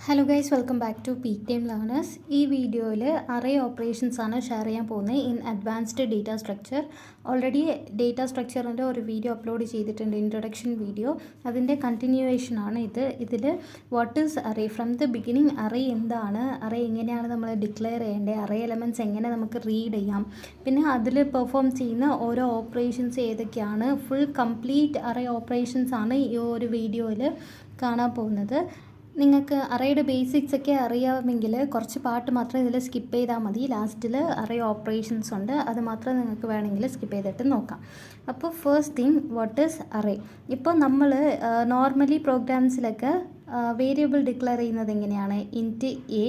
Hello guys, welcome back to peak time learners. ഈ വീഡിയോയിൽ array operations ആണ് share ചെയ്യാൻ പോകുന്നത് in advanced data structure. Already data സ്ട്രക്ചറിൻ്റെ ഒരു വീഡിയോ അപ്ലോഡ് ചെയ്തിട്ടുണ്ട്, ഇൻട്രൊഡക്ഷൻ വീഡിയോ. അതിൻ്റെ കണ്ടിന്യൂവേഷൻ ആണ് ഇതിൽ what is array, from the beginning array എന്താണ്, അറേ എങ്ങനെയാണ് നമ്മൾ ഡിക്ലെയർ ചെയ്യേണ്ടത്, അറേ എലമെൻറ്റ്സ് എങ്ങനെ നമുക്ക് റീഡ് ചെയ്യാം, പിന്നെ അതിൽ പെർഫോം ചെയ്യുന്ന ഓരോ ഓപ്പറേഷൻസ് ഏതൊക്കെയാണ്, ഫുൾ കംപ്ലീറ്റ് അറേ ഓപ്പറേഷൻസ് ആണ് ഈ ഒരു വീഡിയോയിൽ കാണാൻ പോകുന്നത്. നിങ്ങൾക്ക് അറേയുടെ ബേസിക്സ് ഒക്കെ അറിയാമെങ്കിൽ കുറച്ച് പാട്ട് മാത്രം ഇതിൽ സ്കിപ്പ് ചെയ്താൽ മതി. ലാസ്റ്റിൽ അറേ ഓപ്പറേഷൻസ് ഉണ്ട്, അത് മാത്രം നിങ്ങൾക്ക് വേണമെങ്കിൽ സ്കിപ്പ് ചെയ്തിട്ട് നോക്കാം. അപ്പോൾ first thing, what is array. ഇപ്പോൾ നമ്മൾ നോർമലി പ്രോഗ്രാംസിലൊക്കെ വേരിയബിൾ ഡിക്ലെയർ ചെയ്യുന്നത് എങ്ങനെയാണ്, ഇൻറ്റ് എ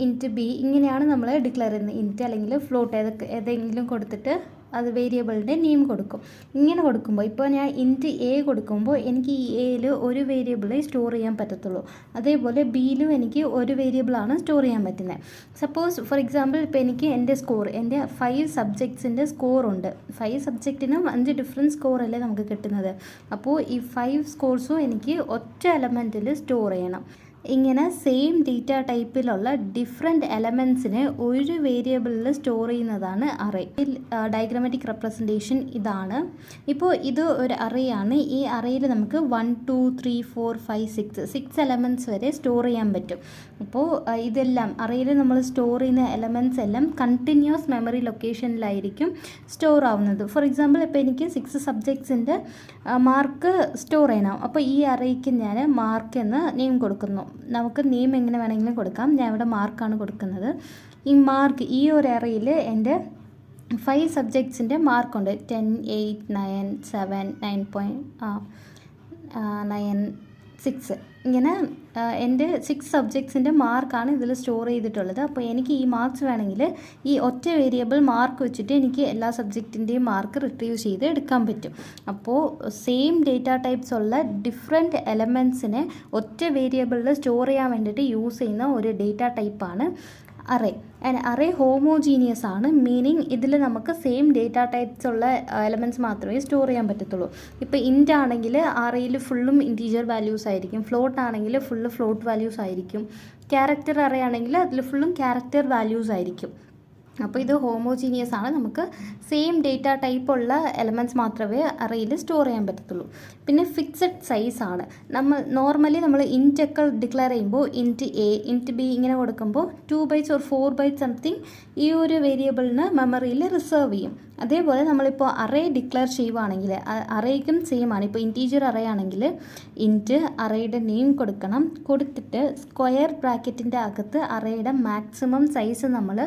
ഇൻറ്റ് ബി ഇങ്ങനെയാണ് നമ്മൾ ഡിക്ലെയർ ചെയ്യുന്നത്. ഇൻറ്റ് അല്ലെങ്കിൽ ഫ്ലോട്ട് ഏതെങ്കിലും കൊടുത്തിട്ട് അത് വേരിയബിളിൻ്റെ നെയിം കൊടുക്കും. ഇങ്ങനെ കൊടുക്കുമ്പോൾ ഇപ്പോൾ ഞാൻ ഇൻറ്റ് എ കൊടുക്കുമ്പോൾ എനിക്ക് ഈ എയിൽ ഒരു വേരിയബിളെ സ്റ്റോർ ചെയ്യാൻ പറ്റത്തുള്ളൂ. അതേപോലെ ബിയിലും എനിക്ക് ഒരു വേരിയബിളാണ് സ്റ്റോർ ചെയ്യാൻ പറ്റുന്നത്. സപ്പോസ് ഫോർ എക്സാമ്പിൾ ഇപ്പോൾ എനിക്ക് എൻ്റെ 5 സബ്ജക്ട്സിൻ്റെ സ്കോറുണ്ട്. 5 സബ്ജക്റ്റിനും 5 ഡിഫറെൻറ്റ് സ്കോറല്ലേ നമുക്ക് കിട്ടുന്നത്. അപ്പോൾ ഈ 5 സ്കോർസും എനിക്ക് ഒറ്റ എലമെൻറ്റിൽ സ്റ്റോർ ചെയ്യണം. ഇങ്ങനെ സെയിം ഡേറ്റ ടൈപ്പിലുള്ള ഡിഫറെൻറ്റ് എലമെൻറ്റ്സിനെ ഒരു വേരിയബിളിൽ സ്റ്റോർ ചെയ്യുന്നതാണ് അറേ. ഡയഗ്രാമാറ്റിക് റെപ്രസെൻറ്റേഷൻ ഇതാണ്. ഇപ്പോൾ ഇത് ഒരു അറേ ആണ്. ഈ അറേയിൽ നമുക്ക് 1 2 3 4 5 6 എലമെൻറ്റ്സ് വരെ സ്റ്റോർ ചെയ്യാൻ പറ്റും. അപ്പോൾ ഇതെല്ലാം അറേയിൽ നമ്മൾ സ്റ്റോർ ചെയ്യുന്ന എലമെൻറ്റ്സ് എല്ലാം കണ്ടിന്യൂസ് മെമ്മറി ലൊക്കേഷനിലായിരിക്കും സ്റ്റോർ ആവുന്നത്. ഫോർ എക്സാമ്പിൾ ഇപ്പോൾ എനിക്ക് 6 സബ്ജക്ട്സിൻ്റെ മാർക്ക് സ്റ്റോർ ചെയ്യണം. അപ്പോൾ ഈ അറേക്ക് ഞാൻ മാർക്ക് എന്ന് നെയിം കൊടുക്കുന്നു. നമുക്ക് നെയിം എങ്ങനെ വേണമെങ്കിലും കൊടുക്കാം. ഞാൻ ഇവിടെ മാർക്കാണ് കൊടുക്കുന്നത്. ഈ മാർക്ക് ഈ ഒരു അറേയിൽ എൻ്റെ 5 സബ്ജക്ട്സിൻ്റെ മാർക്കുണ്ട്. 10 8 9 7 9.9 6 ഇങ്ങനെ എൻ്റെ 6 സബ്ജക്ട്സിൻ്റെ മാർക്കാണ് ഇതിൽ സ്റ്റോർ ചെയ്തിട്ടുള്ളത്. അപ്പോൾ എനിക്ക് ഈ മാർക്സ് വേണമെങ്കിൽ ഈ ഒറ്റ വേരിയബിൾ മാർക്ക് വെച്ചിട്ട് എനിക്ക് എല്ലാ സബ്ജക്റ്റിൻ്റെയും മാർക്ക് റിട്രീവ് ചെയ്ത് എടുക്കാൻ പറ്റും. അപ്പോൾ സെയിം ഡേറ്റ ടൈപ്സ് ഉള്ള ഡിഫറെൻറ്റ് എലമെൻറ്റ്സിനെ ഒറ്റ വേരിയബിളിൽ സ്റ്റോർ ചെയ്യാൻ വേണ്ടിയിട്ട് യൂസ് ചെയ്യുന്ന ഒരു ഡേറ്റ ടൈപ്പാണ് അറേ. ആൻഡ് അറേ ഹോമോജീനിയസ് ആണ്, മീനിങ് ഇതിൽ നമുക്ക് സെയിം ഡേറ്റ ടൈപ്സ് ഉള്ള എലമെൻറ്റ്സ് മാത്രമേ സ്റ്റോർ ചെയ്യാൻ പറ്റത്തുള്ളൂ. ഇപ്പോൾ ഇൻറ്റ് ആണെങ്കിൽ അറേയിൽ ഫുള്ളും ഇൻറ്റീജർ വാല്യൂസ് ആയിരിക്കും, ഫ്ലോട്ട് ആണെങ്കിൽ ഫുള്ള് ഫ്ലോട്ട് വാല്യൂസ് ആയിരിക്കും, ക്യാരക്ടർ അറേ ആണെങ്കിൽ അതിൽ ഫുള്ളും ക്യാരക്ടർ വാല്യൂസ് ആയിരിക്കും. അപ്പോൾ ഇത് ഹോമോജീനിയസ് ആണ്, നമുക്ക് സെയിം ഡേറ്റ ടൈപ്പുള്ള എലമെൻറ്റ്സ് മാത്രമേ അറേയിൽ സ്റ്റോർ ചെയ്യാൻ പറ്റത്തുള്ളൂ. പിന്നെ ഫിക്സഡ് സൈസ് ആണ്. നോർമലി നമ്മൾ ഇൻറ്റൊക്കെ ഡിക്ലെയർ ചെയ്യുമ്പോൾ ഇൻറ്റ് എ ഇൻറ്റ് ബി ഇങ്ങനെ കൊടുക്കുമ്പോൾ 2 bytes or 4 bytes സംതിങ് ഈ ഒരു വേരിയബിളിന് മെമ്മറിയിൽ റിസർവ് ചെയ്യും. അതേപോലെ നമ്മളിപ്പോൾ അറേ ഡിക്ലെയർ ചെയ്യുവാണെങ്കിൽ അറേക്കും സെയിം ആണ്. ഇപ്പോൾ ഇൻറ്റീജർ അറേ ആണെങ്കിൽ ഇൻറ്റ് അറേയുടെ നെയിം കൊടുക്കണം, കൊടുത്തിട്ട് സ്ക്വയർ ബ്രാക്കറ്റിൻ്റെ അകത്ത് അറേയുടെ മാക്സിമം സൈസ് നമ്മൾ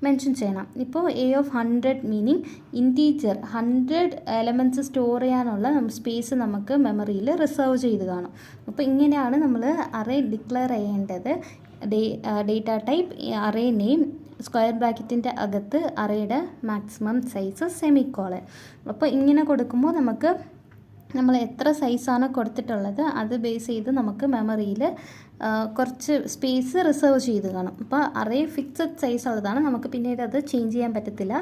മെൻഷൻ ചെയ്യണം. ഇപ്പോൾ A of 100 meaning integer 100 elements store ചെയ്യാനുള്ള സ്പേസ് നമുക്ക് മെമ്മറിയിൽ റിസർവ് ചെയ്ത് കാണും. അപ്പോൾ ഇങ്ങനെയാണ് നമ്മൾ അറേ ഡിക്ലെയർ ചെയ്യേണ്ടത്. Data type array name square ബ്രാക്കറ്റിൻ്റെ അകത്ത് അറേയുടെ മാക്സിമം സൈസ് സെമിക്കോളൻ. അപ്പോൾ ഇങ്ങനെ കൊടുക്കുമ്പോൾ നമ്മൾ എത്ര സൈസാണ് കൊടുത്തിട്ടുള്ളത് അത് ബേസ് ചെയ്ത് നമുക്ക് മെമ്മറിയിൽ കുറച്ച് സ്പേസ് റിസർവ് ചെയ്ത് കാണും. അപ്പോൾ അറേ ഫിക്സഡ് സൈസ് ഉള്ളതാണ്, നമുക്ക് പിന്നീട് അത് ചേഞ്ച് ചെയ്യാൻ പറ്റത്തില്ല.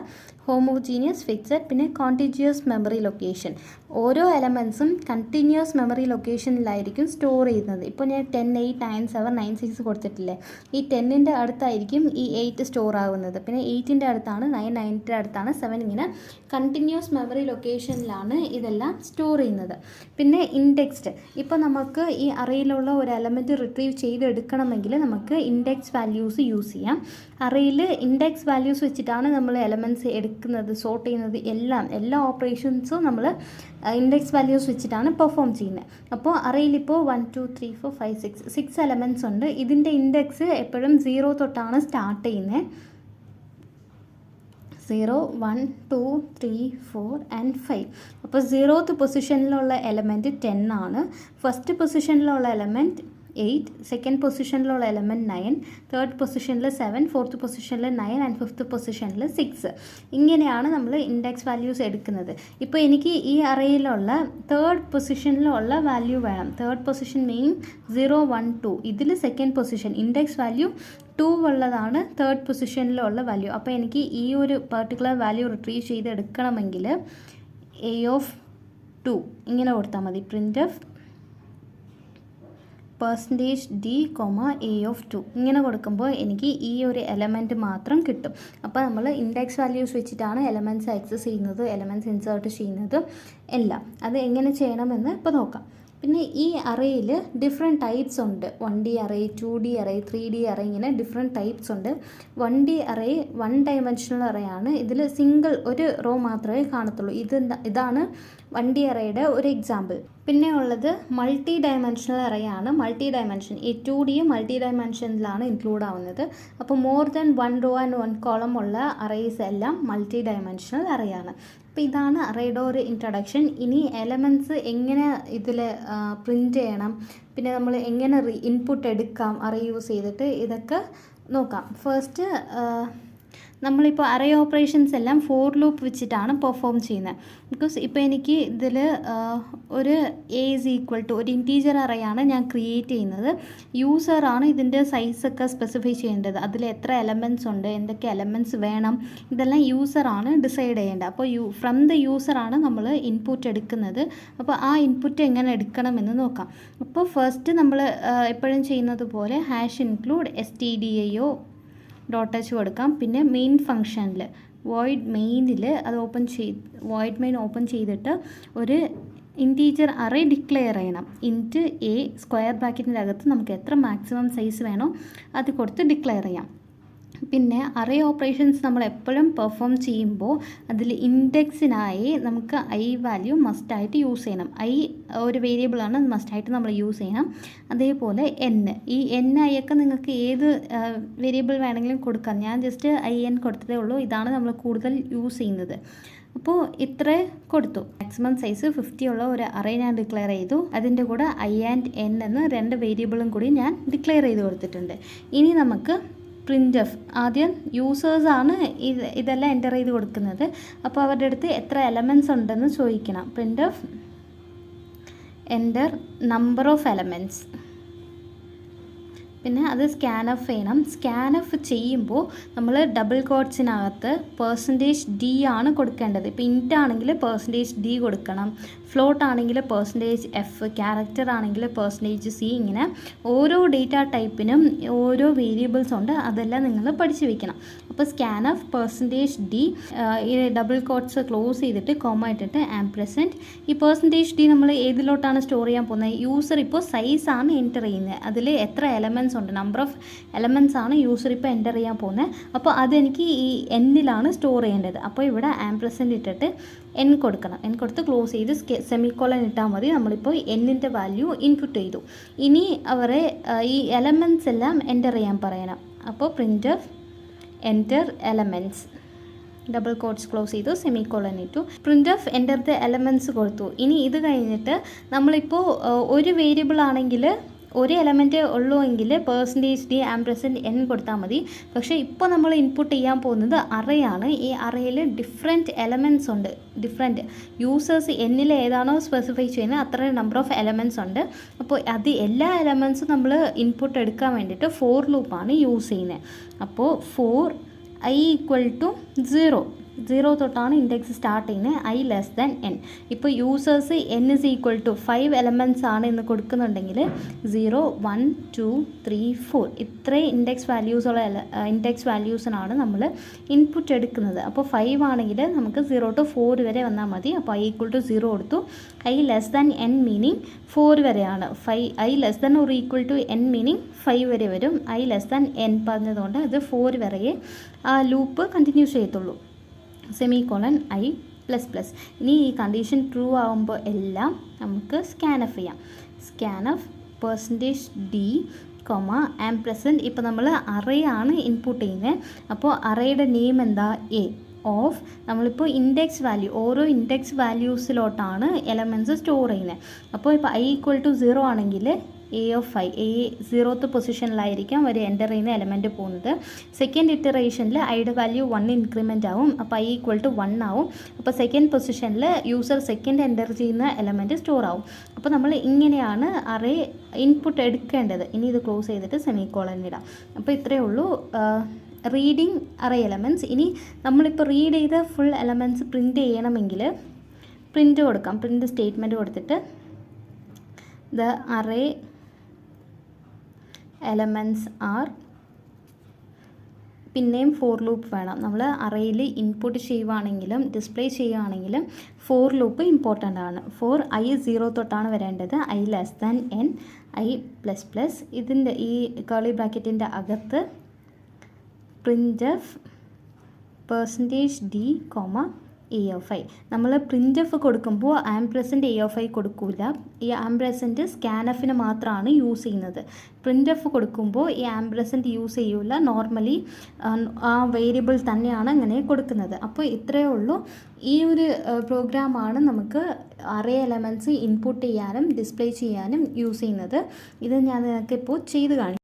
ഹോമോജീനിയസ്, ഫിക്സഡ്, പിന്നെ കോണ്ടിന്യൂസ് മെമ്മറി ലൊക്കേഷൻ. ഓരോ എലമെൻറ്റ്സും കണ്ടിന്യൂസ് മെമ്മറി ലൊക്കേഷനിലായിരിക്കും സ്റ്റോർ ചെയ്യുന്നത്. ഇപ്പോൾ ഞാൻ 10 8 9 7 9 6 കൊടുത്തിട്ടില്ലേ, ഈ 10ൻ്റെ അടുത്തായിരിക്കും ഈ 8 സ്റ്റോർ ആവുന്നത്, പിന്നെ 8ൻ്റെ അടുത്താണ് 9 9ൻ്റെ അടുത്താണ് 7. ഇങ്ങനെ കണ്ടിന്യൂസ് മെമ്മറി ലൊക്കേഷനിലാണ് ഇതെല്ലാം സ്റ്റോർ ചെയ്യുന്നത്. പിന്നെ ഇൻഡെക്സ്ഡ്, ഇപ്പോൾ നമുക്ക് ഈ അറേയിലുള്ള ഒരു എലമെൻറ്റ് റിട്രീവ് ചെയ്തെടുക്കണമെങ്കിൽ നമുക്ക് ഇൻഡെക്സ് വാല്യൂസ് യൂസ് ചെയ്യാം. അറേയിൽ ഇൻഡെക്സ് വാല്യൂസ് വെച്ചിട്ടാണ് നമ്മൾ എലമെൻറ്റ്സ് എടുക്കുന്നത്, സോർട്ട് ചെയ്യുന്നത്, എല്ലാ ഓപ്പറേഷൻസും നമ്മൾ ഇൻഡെക്സ് വാല്യൂസ് വെച്ചിട്ടാണ് പെർഫോം ചെയ്യുന്നത്. അപ്പോൾ അറേയിലിപ്പോൾ 1 2 3 4 5 6 എലമെൻറ്റ്സ് ഉണ്ട്. ഇതിൻ്റെ ഇൻഡെക്സ് എപ്പോഴും 0 തൊട്ടാണ് സ്റ്റാർട്ട് ചെയ്യുന്നത്. 0 1 2 3 4 and 5. അപ്പോൾ 0th പൊസിഷനിലുള്ള എലമെൻറ്റ് 10 ആണ്, ഫസ്റ്റ് പൊസിഷനിലുള്ള എലമെൻറ്റ് 8, സെക്കൻഡ് പൊസിഷനിലുള്ള എലമെൻറ്റ് 9, തേർഡ് പൊസിഷനിൽ 7, ഫോർത്ത് പൊസിഷനിൽ 9 ആൻഡ് ഫിഫ്ത്ത് പൊസിഷനിൽ 6. ഇങ്ങനെയാണ് നമ്മൾ ഇൻഡെക്സ് വാല്യൂസ് എടുക്കുന്നത്. ഇപ്പോൾ എനിക്ക് ഈ അറേയിലുള്ള തേർഡ് പൊസിഷനിലുള്ള വാല്യൂ വേണം. തേർഡ് പൊസിഷൻ മീനിങ് 0 1 2, ഇതിൽ സെക്കൻഡ് പൊസിഷൻ ഇൻഡെക്സ് വാല്യൂ 2 ഉള്ളതാണ് തേർഡ് പൊസിഷനിലുള്ള വാല്യൂ. അപ്പോൾ എനിക്ക് ഈ ഒരു പർട്ടിക്കുലർ വാല്യൂ റിട്രീവ് ചെയ്തെടുക്കണമെങ്കിൽ എ ഓഫ് 2 ഇങ്ങനെ കൊടുത്താൽ മതി. പ്രിൻ്റ് ഓഫ് %d, a(2) ഇങ്ങനെ കൊടുക്കുമ്പോൾ എനിക്ക് ഈ ഒരു എലമെൻറ്റ് മാത്രം കിട്ടും. അപ്പോൾ നമ്മൾ ഇൻഡെക്സ് വാല്യൂസ് വെച്ചിട്ടാണ് എലമെൻറ്റ്സ് ആക്സസ് ചെയ്യുന്നത്, എലമെൻറ്റ്സ് ഇൻസേർട്ട് ചെയ്യുന്നത് എല്ലാം. അത് എങ്ങനെ ചെയ്യണമെന്ന് ഇപ്പോൾ നോക്കാം. പിന്നെ ഈ അറേയിൽ ഡിഫറെൻറ്റ് ടൈപ്സ് ഉണ്ട്. 1D array, 2D array, 3D array, ഇങ്ങനെ ഡിഫറെൻറ്റ് ടൈപ്സ് ഉണ്ട്. 1D അറേ 1 ഡയമെൻഷണൽ അറേ ആണ്. ഇതിൽ സിംഗിൾ ഒരു റോ മാത്രമേ കാണത്തുള്ളൂ. ഇതാണ് 1D അറേയുടെ ഒരു എക്സാമ്പിൾ. പിന്നെ ഉള്ളത് മൾട്ടി ഡയമെൻഷണൽ അറേ ആണ്. മൾട്ടി ഡയമെൻഷൻ, ഈ 2D മൾട്ടി ഡയമെൻഷനിലാണ് ഇൻക്ലൂഡ് ആവുന്നത്. അപ്പോൾ more than 1 row and 1 column ഉള്ള അറേസ് എല്ലാം മൾട്ടി ഡയമെൻഷണൽ അറേ ആണ്. അപ്പോൾ ഇതാണ് അറേയുടെ ഒരു ഇൻട്രൊഡക്ഷൻ. ഇനി എലമെൻറ്റ്സ് എങ്ങനെ ഇതിൽ പ്രിൻറ്റ് ചെയ്യണം, പിന്നെ നമ്മൾ എങ്ങനെ ഇൻപുട്ട് എടുക്കാം അറേ യൂസ് ചെയ്തിട്ട്, ഇതൊക്കെ നോക്കാം. ഫസ്റ്റ് നമ്മളിപ്പോൾ അറേ ഓപ്പറേഷൻസ് എല്ലാം ഫോർ ലൂപ്പ് വെച്ചിട്ടാണ് പെർഫോം ചെയ്യുന്നത്. ബിക്കോസ് ഇപ്പോൾ എനിക്ക് ഇതിൽ ഒരു A=, ഒരു ഇൻറ്റീജർ അറേയാണ് ഞാൻ ക്രിയേറ്റ് ചെയ്യുന്നത്. യൂസറാണ് ഇതിൻ്റെ സൈസൊക്കെ സ്പെസിഫൈ ചെയ്യേണ്ടത്. അതിൽ എത്ര എലമെൻറ്റ്സ് ഉണ്ട്, എന്തൊക്കെ എലമെൻറ്റ്സ് വേണം, ഇതെല്ലാം യൂസറാണ് ഡിസൈഡ് ചെയ്യേണ്ടത്. അപ്പോൾ ഫ്രം ദ യൂസറാണ് നമ്മൾ ഇൻപുട്ട് എടുക്കുന്നത്. അപ്പോൾ ആ ഇൻപുട്ട് എങ്ങനെ എടുക്കണമെന്ന് നോക്കാം. അപ്പോൾ ഫസ്റ്റ് നമ്മൾ എപ്പോഴും ചെയ്യുന്നത് പോലെ #include stdio .h കൊടുക്കാം. പിന്നെ മെയിൻ ഫംഗ്ഷനിൽ വോയിഡ് മെയിനിൽ അത് വോയിഡ് മെയിൻ ഓപ്പൺ ചെയ്തിട്ട് ഒരു ഇൻറ്റീജർ അറേ ഡിക്ലെയർ ചെയ്യണം. ഇൻറ്റ് a സ്ക്വയർ ബ്രാക്കറ്റിൻ്റെ അകത്ത് നമുക്ക് എത്ര മാക്സിമം സൈസ് വേണോ അത് കൊടുത്ത് ഡിക്ലെയർ ചെയ്യാം. പിന്നെ അറേ ഓപ്പറേഷൻസ് നമ്മൾ എപ്പോഴും പെർഫോം ചെയ്യുമ്പോൾ അതിൽ ഇൻഡെക്സിനായി നമുക്ക് i വാല്യൂ മസ്റ്റായിട്ട് യൂസ് ചെയ്യണം. i ഒരു വേരിയബിളാണ്, മസ്റ്റായിട്ട് നമ്മൾ യൂസ് ചെയ്യണം. അതേപോലെ n, ഈ n ഒക്കെ നിങ്ങൾക്ക് ഏത് വേരിയബിൾ വേണമെങ്കിലും കൊടുക്കാം. ഞാൻ ജസ്റ്റ് in കൊടുത്തതേ ഉള്ളൂ. ഇതാണ് നമ്മൾ കൂടുതൽ യൂസ് ചെയ്യുന്നത്. അപ്പോൾ ഇത്ര കൊടുത്തു. മാക്സിമം സൈസ് 50 ഉള്ള ഒരു അറേ ഞാൻ ഡിക്ലെയർ ചെയ്തു. അതിൻ്റെ കൂടെ i and n എന്ന 2 വേരിയബിളും കൂടി ഞാൻ ഡിക്ലെയർ ചെയ്ത് കൊടുത്തിട്ടുണ്ട്. ഇനി നമുക്ക് printf, ആദ്യം യൂസേഴ്സാണ് ഇതെല്ലാം എൻ്റർ ചെയ്ത് കൊടുക്കുന്നത്. അപ്പോൾ അവരുടെ അടുത്ത് എത്ര എലമെൻറ്റ്സ് ഉണ്ടെന്ന് ചോദിക്കണം. printf enter number of elements. പിന്നെ അത് സ്കാൻഫ് ചെയ്യണം. സ്കാൻഫ് ചെയ്യുമ്പോൾ നമ്മൾ ഡബിൾ കോട്ട്സിനകത്ത് %d ആണ് കൊടുക്കേണ്ടത്. ഇപ്പോൾ ഇൻറ്റ് ആണെങ്കിൽ %d കൊടുക്കണം, ഫ്ലോട്ട് ആണെങ്കിൽ %f, ക്യാരക്ടർ ആണെങ്കിൽ %c, ഇങ്ങനെ ഓരോ ഡേറ്റ ടൈപ്പിനും ഓരോ വേരിയബിൾസ് ഉണ്ട്. അതെല്ലാം നിങ്ങൾ പഠിച്ചു വെക്കണം. അപ്പോൾ സ്കാൻഫ് %d, ഈ ഡബിൾ കോട്ട്സ് ക്ലോസ് ചെയ്തിട്ട് കോമ ഇട്ടിട്ട് ആംപർസൻഡ്. ഈ %d നമ്മൾ ഏതിലോട്ടാണ് സ്റ്റോർ ചെയ്യാൻ പോകുന്നത്? യൂസർ ഇപ്പോൾ സൈസാണ് എൻ്റർ ചെയ്യുന്നത്. അതിൽ എത്ര എലമെൻറ്റ്സ് ഉണ്ട്, നമ്പർ ഓഫ് എലമെൻറ്റ്സ് ആണ് യൂസർ ഇപ്പോൾ എൻ്റർ ചെയ്യാൻ പോകുന്നത്. അപ്പോൾ അതെനിക്ക് ഈ n-ലാണ് സ്റ്റോർ ചെയ്യേണ്ടത്. അപ്പോൾ ഇവിടെ ആംപർസൻഡ് ഇട്ടിട്ട് n കൊടുക്കണം. n കൊടുത്ത് ക്ലോസ് ചെയ്ത് സെമിക്കോളൻ ഇട്ടാൽ മതി. നമ്മളിപ്പോൾ n-ൻ്റെ വാല്യൂ ഇൻപുട്ട് ചെയ്തു. ഇനി അവരെ ഈ എലമെൻറ്റ്സ് എല്ലാം എൻ്റർ ചെയ്യാൻ പറയണം. അപ്പോൾ printf enter elements, double quotes close ചെയ്തു, സെമിക്കോളൻ ഇട്ടു, printf എൻ്റർ ദ എലമെൻറ്റ്സ് കൊടുത്തു. ഇനി ഇത് നമ്മളിപ്പോൾ ഒരു വേരിയബിൾ ആണെങ്കിൽ ഒരു എലമെൻറ്റ് ഉള്ളൂ എങ്കിൽ %d ആംപർസൻഡ് n കൊടുത്താൽ മതി. പക്ഷേ ഇപ്പോൾ നമ്മൾ ഇൻപുട്ട് ചെയ്യാൻ പോകുന്നത് അറേയാണ്. ഈ അറേയിൽ ഡിഫറെൻറ്റ് എലമെൻറ്റ്സ് ഉണ്ട്. ഡിഫറെൻറ്റ് യൂസേഴ്സ് n-ൽ ഏതാണോ സ്പെസിഫൈ ചെയ്യുന്നത് അത്ര നമ്പർ ഓഫ് എലമെൻറ്റ്സ് ഉണ്ട്. അപ്പോൾ അത് എല്ലാ എലമെൻറ്റ്സും നമ്മൾ ഇൻപുട്ട് എടുക്കാൻ വേണ്ടിയിട്ട് ഫോർ ലൂപ്പാണ് യൂസ് ചെയ്യുന്നത്. അപ്പോൾ for i = 0 തൊട്ടാണ് ഇൻഡെക്സ് സ്റ്റാർട്ട് ചെയ്യുന്നത്. i n. ഇപ്പോൾ യൂസേഴ്സ് n = 5 എലമെൻറ്റ്സ് ആണ് എന്ന് കൊടുക്കുന്നുണ്ടെങ്കിൽ 0, 1, 2, 3, 4 ഇത്രയും ഇൻഡെക്സ് വാല്യൂസിനാണ് നമ്മൾ ഇൻപുട്ട് എടുക്കുന്നത്. അപ്പോൾ 5 ആണെങ്കിൽ നമുക്ക് 0 to 4 വരെ വന്നാൽ മതി. അപ്പോൾ i = 0 കൊടുത്തു. i n മീനിങ് 4 വരെയാണ്. i <= n മീനിങ് 5 വരെ വരും. i n പറഞ്ഞതുകൊണ്ട് അത് 4 വരെയേ ആ ലൂപ്പ് കണ്ടിന്യൂ ചെയ്യത്തുള്ളൂ. Semicolon i++. ഇനി ഈ കണ്ടീഷൻ ട്രൂ ആകുമ്പോൾ എല്ലാം നമുക്ക് സ്കാൻഫ് ചെയ്യാം. Scanf %d, ആംപർസൻഡ്. ഇപ്പോൾ നമ്മൾ അറേ ആണ് ഇൻപുട്ട് ചെയ്യുന്നത്. അപ്പോൾ അറേയുടെ നെയിം എന്താ? a ഓഫ് നമ്മളിപ്പോൾ ഇൻഡെക്സ് വാല്യൂ, ഓരോ ഇൻഡെക്സ് വാല്യൂസിലോട്ടാണ് എലമെൻറ്റ്സ് സ്റ്റോർ ചെയ്യുന്നത്. അപ്പോൾ ഇപ്പോൾ i = 0 ആണെങ്കിൽ a 0th പൊസിഷനിലായിരിക്കാം ഒരു എൻ്റർ ചെയ്യുന്ന എലമെൻറ്റ് പോകുന്നത്. സെക്കൻഡ് ഇറ്ററേഷനിൽ ഐയുടെ വാല്യൂ 1 ഇൻക്രിമെൻ്റ് ആവും. അപ്പോൾ i = 1 ആവും. അപ്പോൾ സെക്കൻഡ് പൊസിഷനിൽ യൂസർ സെക്കൻഡ് എൻ്റർ ചെയ്യുന്ന എലമെൻറ്റ് സ്റ്റോർ ആവും. അപ്പോൾ നമ്മൾ ഇങ്ങനെയാണ് അറേ ഇൻപുട്ട് എടുക്കേണ്ടത്. ഇനി ഇത് ക്ലോസ് ചെയ്തിട്ട് സെമിക്കോളൻ ഇടാം. അപ്പോൾ ഇത്രയേ ഉള്ളൂ റീഡിങ് അറേ എലമെൻറ്റ്സ്. ഇനി നമ്മളിപ്പോൾ റീഡ് ചെയ്ത ഫുൾ എലമെൻറ്റ്സ് പ്രിൻറ്റ് ചെയ്യണമെങ്കിൽ പ്രിൻറ്റ് കൊടുക്കാം. പ്രിൻറ്റ് സ്റ്റേറ്റ്മെൻറ്റ് കൊടുത്തിട്ട് the array എലമെൻറ്റ്സ് ആർ, പിന്നെയും ഫോർ ലൂപ്പ് വേണം. നമ്മൾ അറേയിൽ ഇൻപുട്ട് ചെയ്യുവാണെങ്കിലും ഡിസ്പ്ലേ ചെയ്യുവാണെങ്കിലും ഫോർ ലൂപ്പ് ഇമ്പോർട്ടൻ്റ് ആണ്. ഫോർ ഐ 0 തൊട്ടാണ് വരേണ്ടത്. I less than N, I plus plus. ഇതിൻ്റെ ഈ കേളി ബ്രാക്കറ്റിൻ്റെ അകത്ത് print %d, A of I. നമ്മൾ പ്രിൻ്റ് എഫ് കൊടുക്കുമ്പോൾ ആംപ്രസൻറ്റ് എ ഓഫ് ഐ കൊടുക്കില്ല. ഈ ആംപ്രസൻറ്റ് സ്കാൻ എഫിന് മാത്രമാണ് യൂസ് ചെയ്യുന്നത്. പ്രിൻ്റ് എഫ് കൊടുക്കുമ്പോൾ ഈ ആംപ്രസൻറ്റ് യൂസ് ചെയ്യില്ല. നോർമലി ആ വേരിയബിൾ തന്നെയാണ് അങ്ങനെ കൊടുക്കുന്നത്. അപ്പോൾ ഇത്രയേ ഉള്ളൂ. ഈ ഒരു പ്രോഗ്രാമാണ് നമുക്ക് അറേ എലമെൻറ്റ്സ് ഇൻപുട്ട് ചെയ്യാനും ഡിസ്പ്ലേ ചെയ്യാനും യൂസ് ചെയ്യുന്നത്. ഇത് ഞാൻ നിങ്ങൾക്ക് ഇപ്പോൾ ചെയ്ത് കാണിക്കും.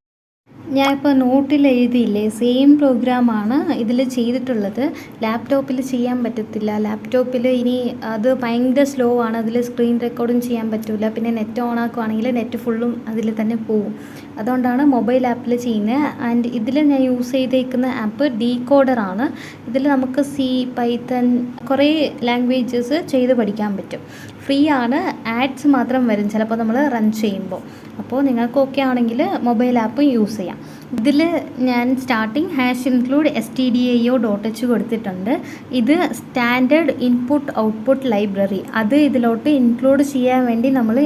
ഞാനിപ്പോൾ നോട്ടിൽ എഴുതിയില്ലേ, സെയിം പ്രോഗ്രാമാണ് ഇതിൽ ചെയ്തിട്ടുള്ളത്. ലാപ്ടോപ്പിൽ ചെയ്യാൻ പറ്റത്തില്ല. ലാപ്ടോപ്പിൽ ഇനി അത് ഭയങ്കര സ്ലോ ആണ്. അതിൽ സ്ക്രീൻ റെക്കോർഡും ചെയ്യാൻ പറ്റില്ല. പിന്നെ നെറ്റ് ഓൺ ആക്കുവാണെങ്കിൽ നെറ്റ് ഫുള്ളും അതിൽ തന്നെ പോവും. അതുകൊണ്ടാണ് മൊബൈൽ ആപ്പിൽ ചെയ്യുന്നത്. ആൻഡ് ഇതിൽ ഞാൻ യൂസ് ചെയ്തേക്കുന്ന ആപ്പ് ഡീകോഡറാണ്. ഇതിൽ നമുക്ക് സി, പൈത്തൺ കുറേ ലാംഗ്വേജസ് ചെയ്ത് പഠിക്കാൻ പറ്റും. ഫ്രീ ആണ്. ആഡ്സ് മാത്രം വരും ചിലപ്പോൾ നമ്മൾ റൺ ചെയ്യുമ്പോൾ. അപ്പോൾ നിങ്ങൾക്ക് ഓക്കെ ആണെങ്കിൽ മൊബൈൽ ആപ്പ് യൂസ് ചെയ്യാം. ഇതിൽ ഞാൻ സ്റ്റാർട്ടിങ് #include stdio.h കൊടുത്തിട്ടുണ്ട്. ഇത് സ്റ്റാൻഡേർഡ് ഇൻപുട്ട് ഔട്ട്പുട്ട് ലൈബ്രറി. അത് ഇതിലോട്ട് ഇൻക്ലൂഡ് ചെയ്യാൻ വേണ്ടി നമ്മൾ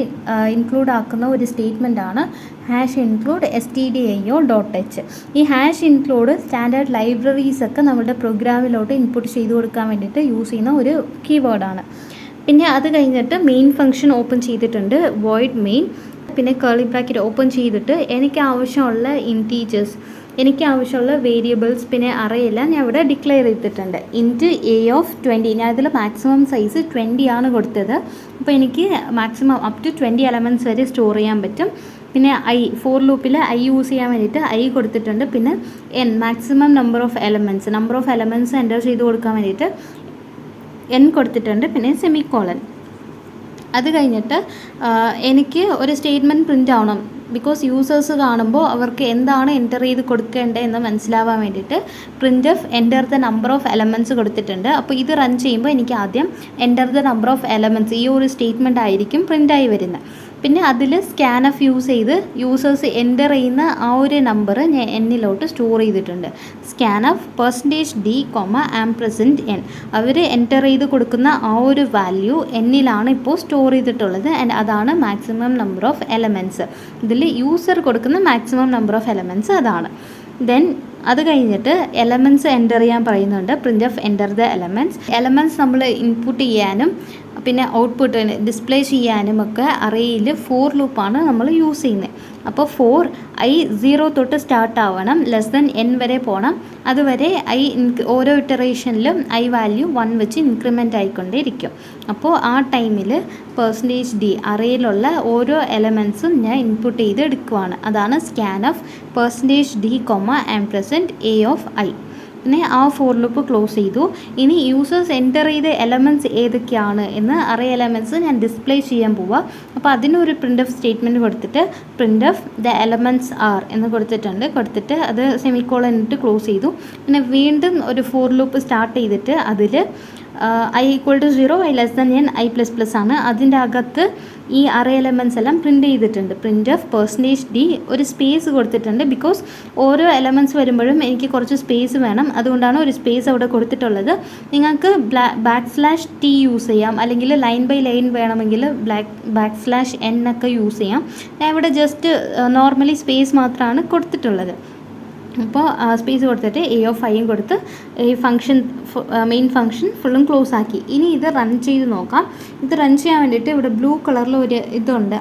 ഇൻക്ലൂഡ് ആക്കുന്ന ഒരു സ്റ്റേറ്റ്മെൻ്റ് ആണ് #include stdio.h. ഈ #include സ്റ്റാൻഡേർഡ് ലൈബ്രറീസൊക്കെ നമ്മുടെ പ്രോഗ്രാമിലോട്ട് ഇൻപുട്ട് ചെയ്ത് കൊടുക്കാൻ വേണ്ടിയിട്ട് യൂസ് ചെയ്യുന്ന ഒരു കീവേഡാണ്. പിന്നെ അത് കഴിഞ്ഞിട്ട് മെയിൻ ഫംഗ്ഷൻ ഓപ്പൺ ചെയ്തിട്ടുണ്ട്, വോയിഡ് മെയിൻ. പിന്നെ കേളി ബ്രാക്കറ്റ് ഓപ്പൺ ചെയ്തിട്ട് എനിക്ക് ആവശ്യമുള്ള ഇൻറ്റീജേഴ്സ്, എനിക്ക് ആവശ്യമുള്ള വേരിയബിൾസ് പിന്നെ അറേയെല്ലാം ഞാൻ ഇവിടെ ഡിക്ലെയർ ചെയ്തിട്ടുണ്ട്. ഇൻറ്റ് എ ഓഫ് 20. ഞാൻ ഇതിൽ മാക്സിമം സൈസ് 20 ആണ് കൊടുത്തത്. അപ്പോൾ എനിക്ക് മാക്സിമം അപ് ടു 20 എലമെൻറ്റ്സ് വരെ സ്റ്റോർ ചെയ്യാൻ പറ്റും. പിന്നെ ഐ, ഫോർ ലൂപ്പിൽ ഐ യൂസ് ചെയ്യാൻ വേണ്ടിയിട്ട് ഐ കൊടുത്തിട്ടുണ്ട്. പിന്നെ N, maximum number of elements enter ചെയ്ത് കൊടുക്കാൻ വേണ്ടിയിട്ട് എൻ കൊടുത്തിട്ടുണ്ട്. പിന്നെ സെമിക്കോളൻ. അത് കഴിഞ്ഞിട്ട് എനിക്ക് ഒരു സ്റ്റേറ്റ്മെൻറ്റ് പ്രിൻ്റ് ആവണം. ബിക്കോസ് യൂസേഴ്സ് കാണുമ്പോൾ അവർക്ക് എന്താണ് എൻ്റർ ചെയ്ത് കൊടുക്കേണ്ടത് എന്ന് മനസ്സിലാവാൻ വേണ്ടിയിട്ട് print F enter the number of elements കൊടുത്തിട്ടുണ്ട്. അപ്പോൾ ഇത് റൺ ചെയ്യുമ്പോൾ എനിക്ക് ആദ്യം enter the number of elements ഈ ഒരു സ്റ്റേറ്റ്മെൻ്റ് ആയിരിക്കും പ്രിൻ്റായി വരുന്നത്. പിന്നെ അതിൽ സ്കാൻ എഫ് യൂസ് ചെയ്ത് യൂസേഴ്സ് എൻ്റർ ചെയ്യുന്ന ആ ഒരു നമ്പർ ഞാൻ എന്നിലോട്ട് സ്റ്റോർ ചെയ്തിട്ടുണ്ട്. Scan F %d, %n. അവർ എൻ്റർ ചെയ്ത് കൊടുക്കുന്ന ആ ഒരു വാല്യൂ എന്നിലാണ് ഇപ്പോൾ സ്റ്റോർ ചെയ്തിട്ടുള്ളത്. ആൻഡ് അതാണ് മാക്സിമം നമ്പർ ഓഫ് എലമെൻറ്റ്സ്. ഇതിൽ യൂസർ കൊടുക്കുന്ന മാക്സിമം നമ്പർ ഓഫ് എലമെൻറ്റ്സ് അതാണ്. ദെൻ അത് കഴിഞ്ഞിട്ട് എലമെൻറ്റ്സ് എൻ്റർ ചെയ്യാൻ പറയുന്നുണ്ട്. Print of enter the elements നമ്മൾ ഇൻപുട്ട് ചെയ്യാനും പിന്നെ ഔട്ട്പുട്ട് ഡിസ്പ്ലേ ചെയ്യാനും ഒക്കെ അറേയിൽ ഫോർ ലൂപ്പാണ് നമ്മൾ യൂസ് ചെയ്യുന്നത്. അപ്പോൾ ഫോർ ഐ 0 തൊട്ട് സ്റ്റാർട്ട് ആവണം, ലെസ് ദാൻ n വരെ പോകണം. അതുവരെ ഓരോ ഇറ്ററേഷനിലും ഐ വാല്യൂ 1 വെച്ച് ഇൻക്രിമെൻ്റ് ആയിക്കൊണ്ടേയിരിക്കും. അപ്പോൾ ആ ടൈമിൽ %d അറേയിലുള്ള ഓരോ എലമെൻറ്റ്സും ഞാൻ ഇൻപുട്ട് ചെയ്ത് എടുക്കുവാണ്. അതാണ് scan of %d, $a of I. പിന്നെ ആ ഫോർ ലൂപ്പ് ക്ലോസ് ചെയ്തു. ഇനി യൂസേഴ്സ് എൻ്റർ ചെയ്ത എലമെൻറ്റ്സ് ഏതൊക്കെയാണ് എന്ന് അറേ എലമെൻറ്റ്സ് ഞാൻ ഡിസ്പ്ലേ ചെയ്യാൻ പോവുക. അപ്പോൾ അതിനൊരു പ്രിൻ്റ് ഓഫ് സ്റ്റേറ്റ്മെൻറ്റ് കൊടുത്തിട്ട് print of the elements are എന്ന് കൊടുത്തിട്ട് അത് സെമിക്കോളൻ ഇട്ട് ക്ലോസ് ചെയ്തു. പിന്നെ വീണ്ടും ഒരു ഫോർ ലൂപ്പ് സ്റ്റാർട്ട് ചെയ്തിട്ട് അതിൽ I = 0, I less than n, I ++ ആണ്. അതിൻ്റെ അകത്ത് ഈ അറേ എലമെൻറ്റ്സ് എല്ലാം പ്രിൻ്റ് ചെയ്തിട്ടുണ്ട്. പ്രിൻ്റ് ഓഫ് %d ഒരു സ്പേസ് കൊടുത്തിട്ടുണ്ട്. ബിക്കോസ് ഓരോ എലമെൻറ്റ്സ് വരുമ്പോഴും എനിക്ക് കുറച്ച് സ്പേസ് വേണം. അതുകൊണ്ടാണ് ഒരു സ്പേസ് അവിടെ കൊടുത്തിട്ടുള്ളത്. നിങ്ങൾക്ക് \t യൂസ് ചെയ്യാം, അല്ലെങ്കിൽ ലൈൻ ബൈ ലൈൻ വേണമെങ്കിൽ \n ഒക്കെ യൂസ് ചെയ്യാം. ഞാൻ ഇവിടെ ജസ്റ്റ് നോർമലി സ്പേസ് മാത്രമാണ് കൊടുത്തിട്ടുള്ളത്. അപ്പോൾ സ്പേസ് കൊടുത്തിട്ട് എ ഓഫ് ഐയും കൊടുത്ത് ഈ ഫംഗ്ഷൻ മെയിൻ ഫംഗ്ഷൻ ഫുള്ളും ക്ലോസ് ആക്കി. ഇനി ഇത് റൺ ചെയ്ത് നോക്കാം. ഇത് റൺ ചെയ്യാൻ വേണ്ടിയിട്ട് ഇവിടെ ബ്ലൂ കളറിൽ ഒരു ഇതുണ്ട്,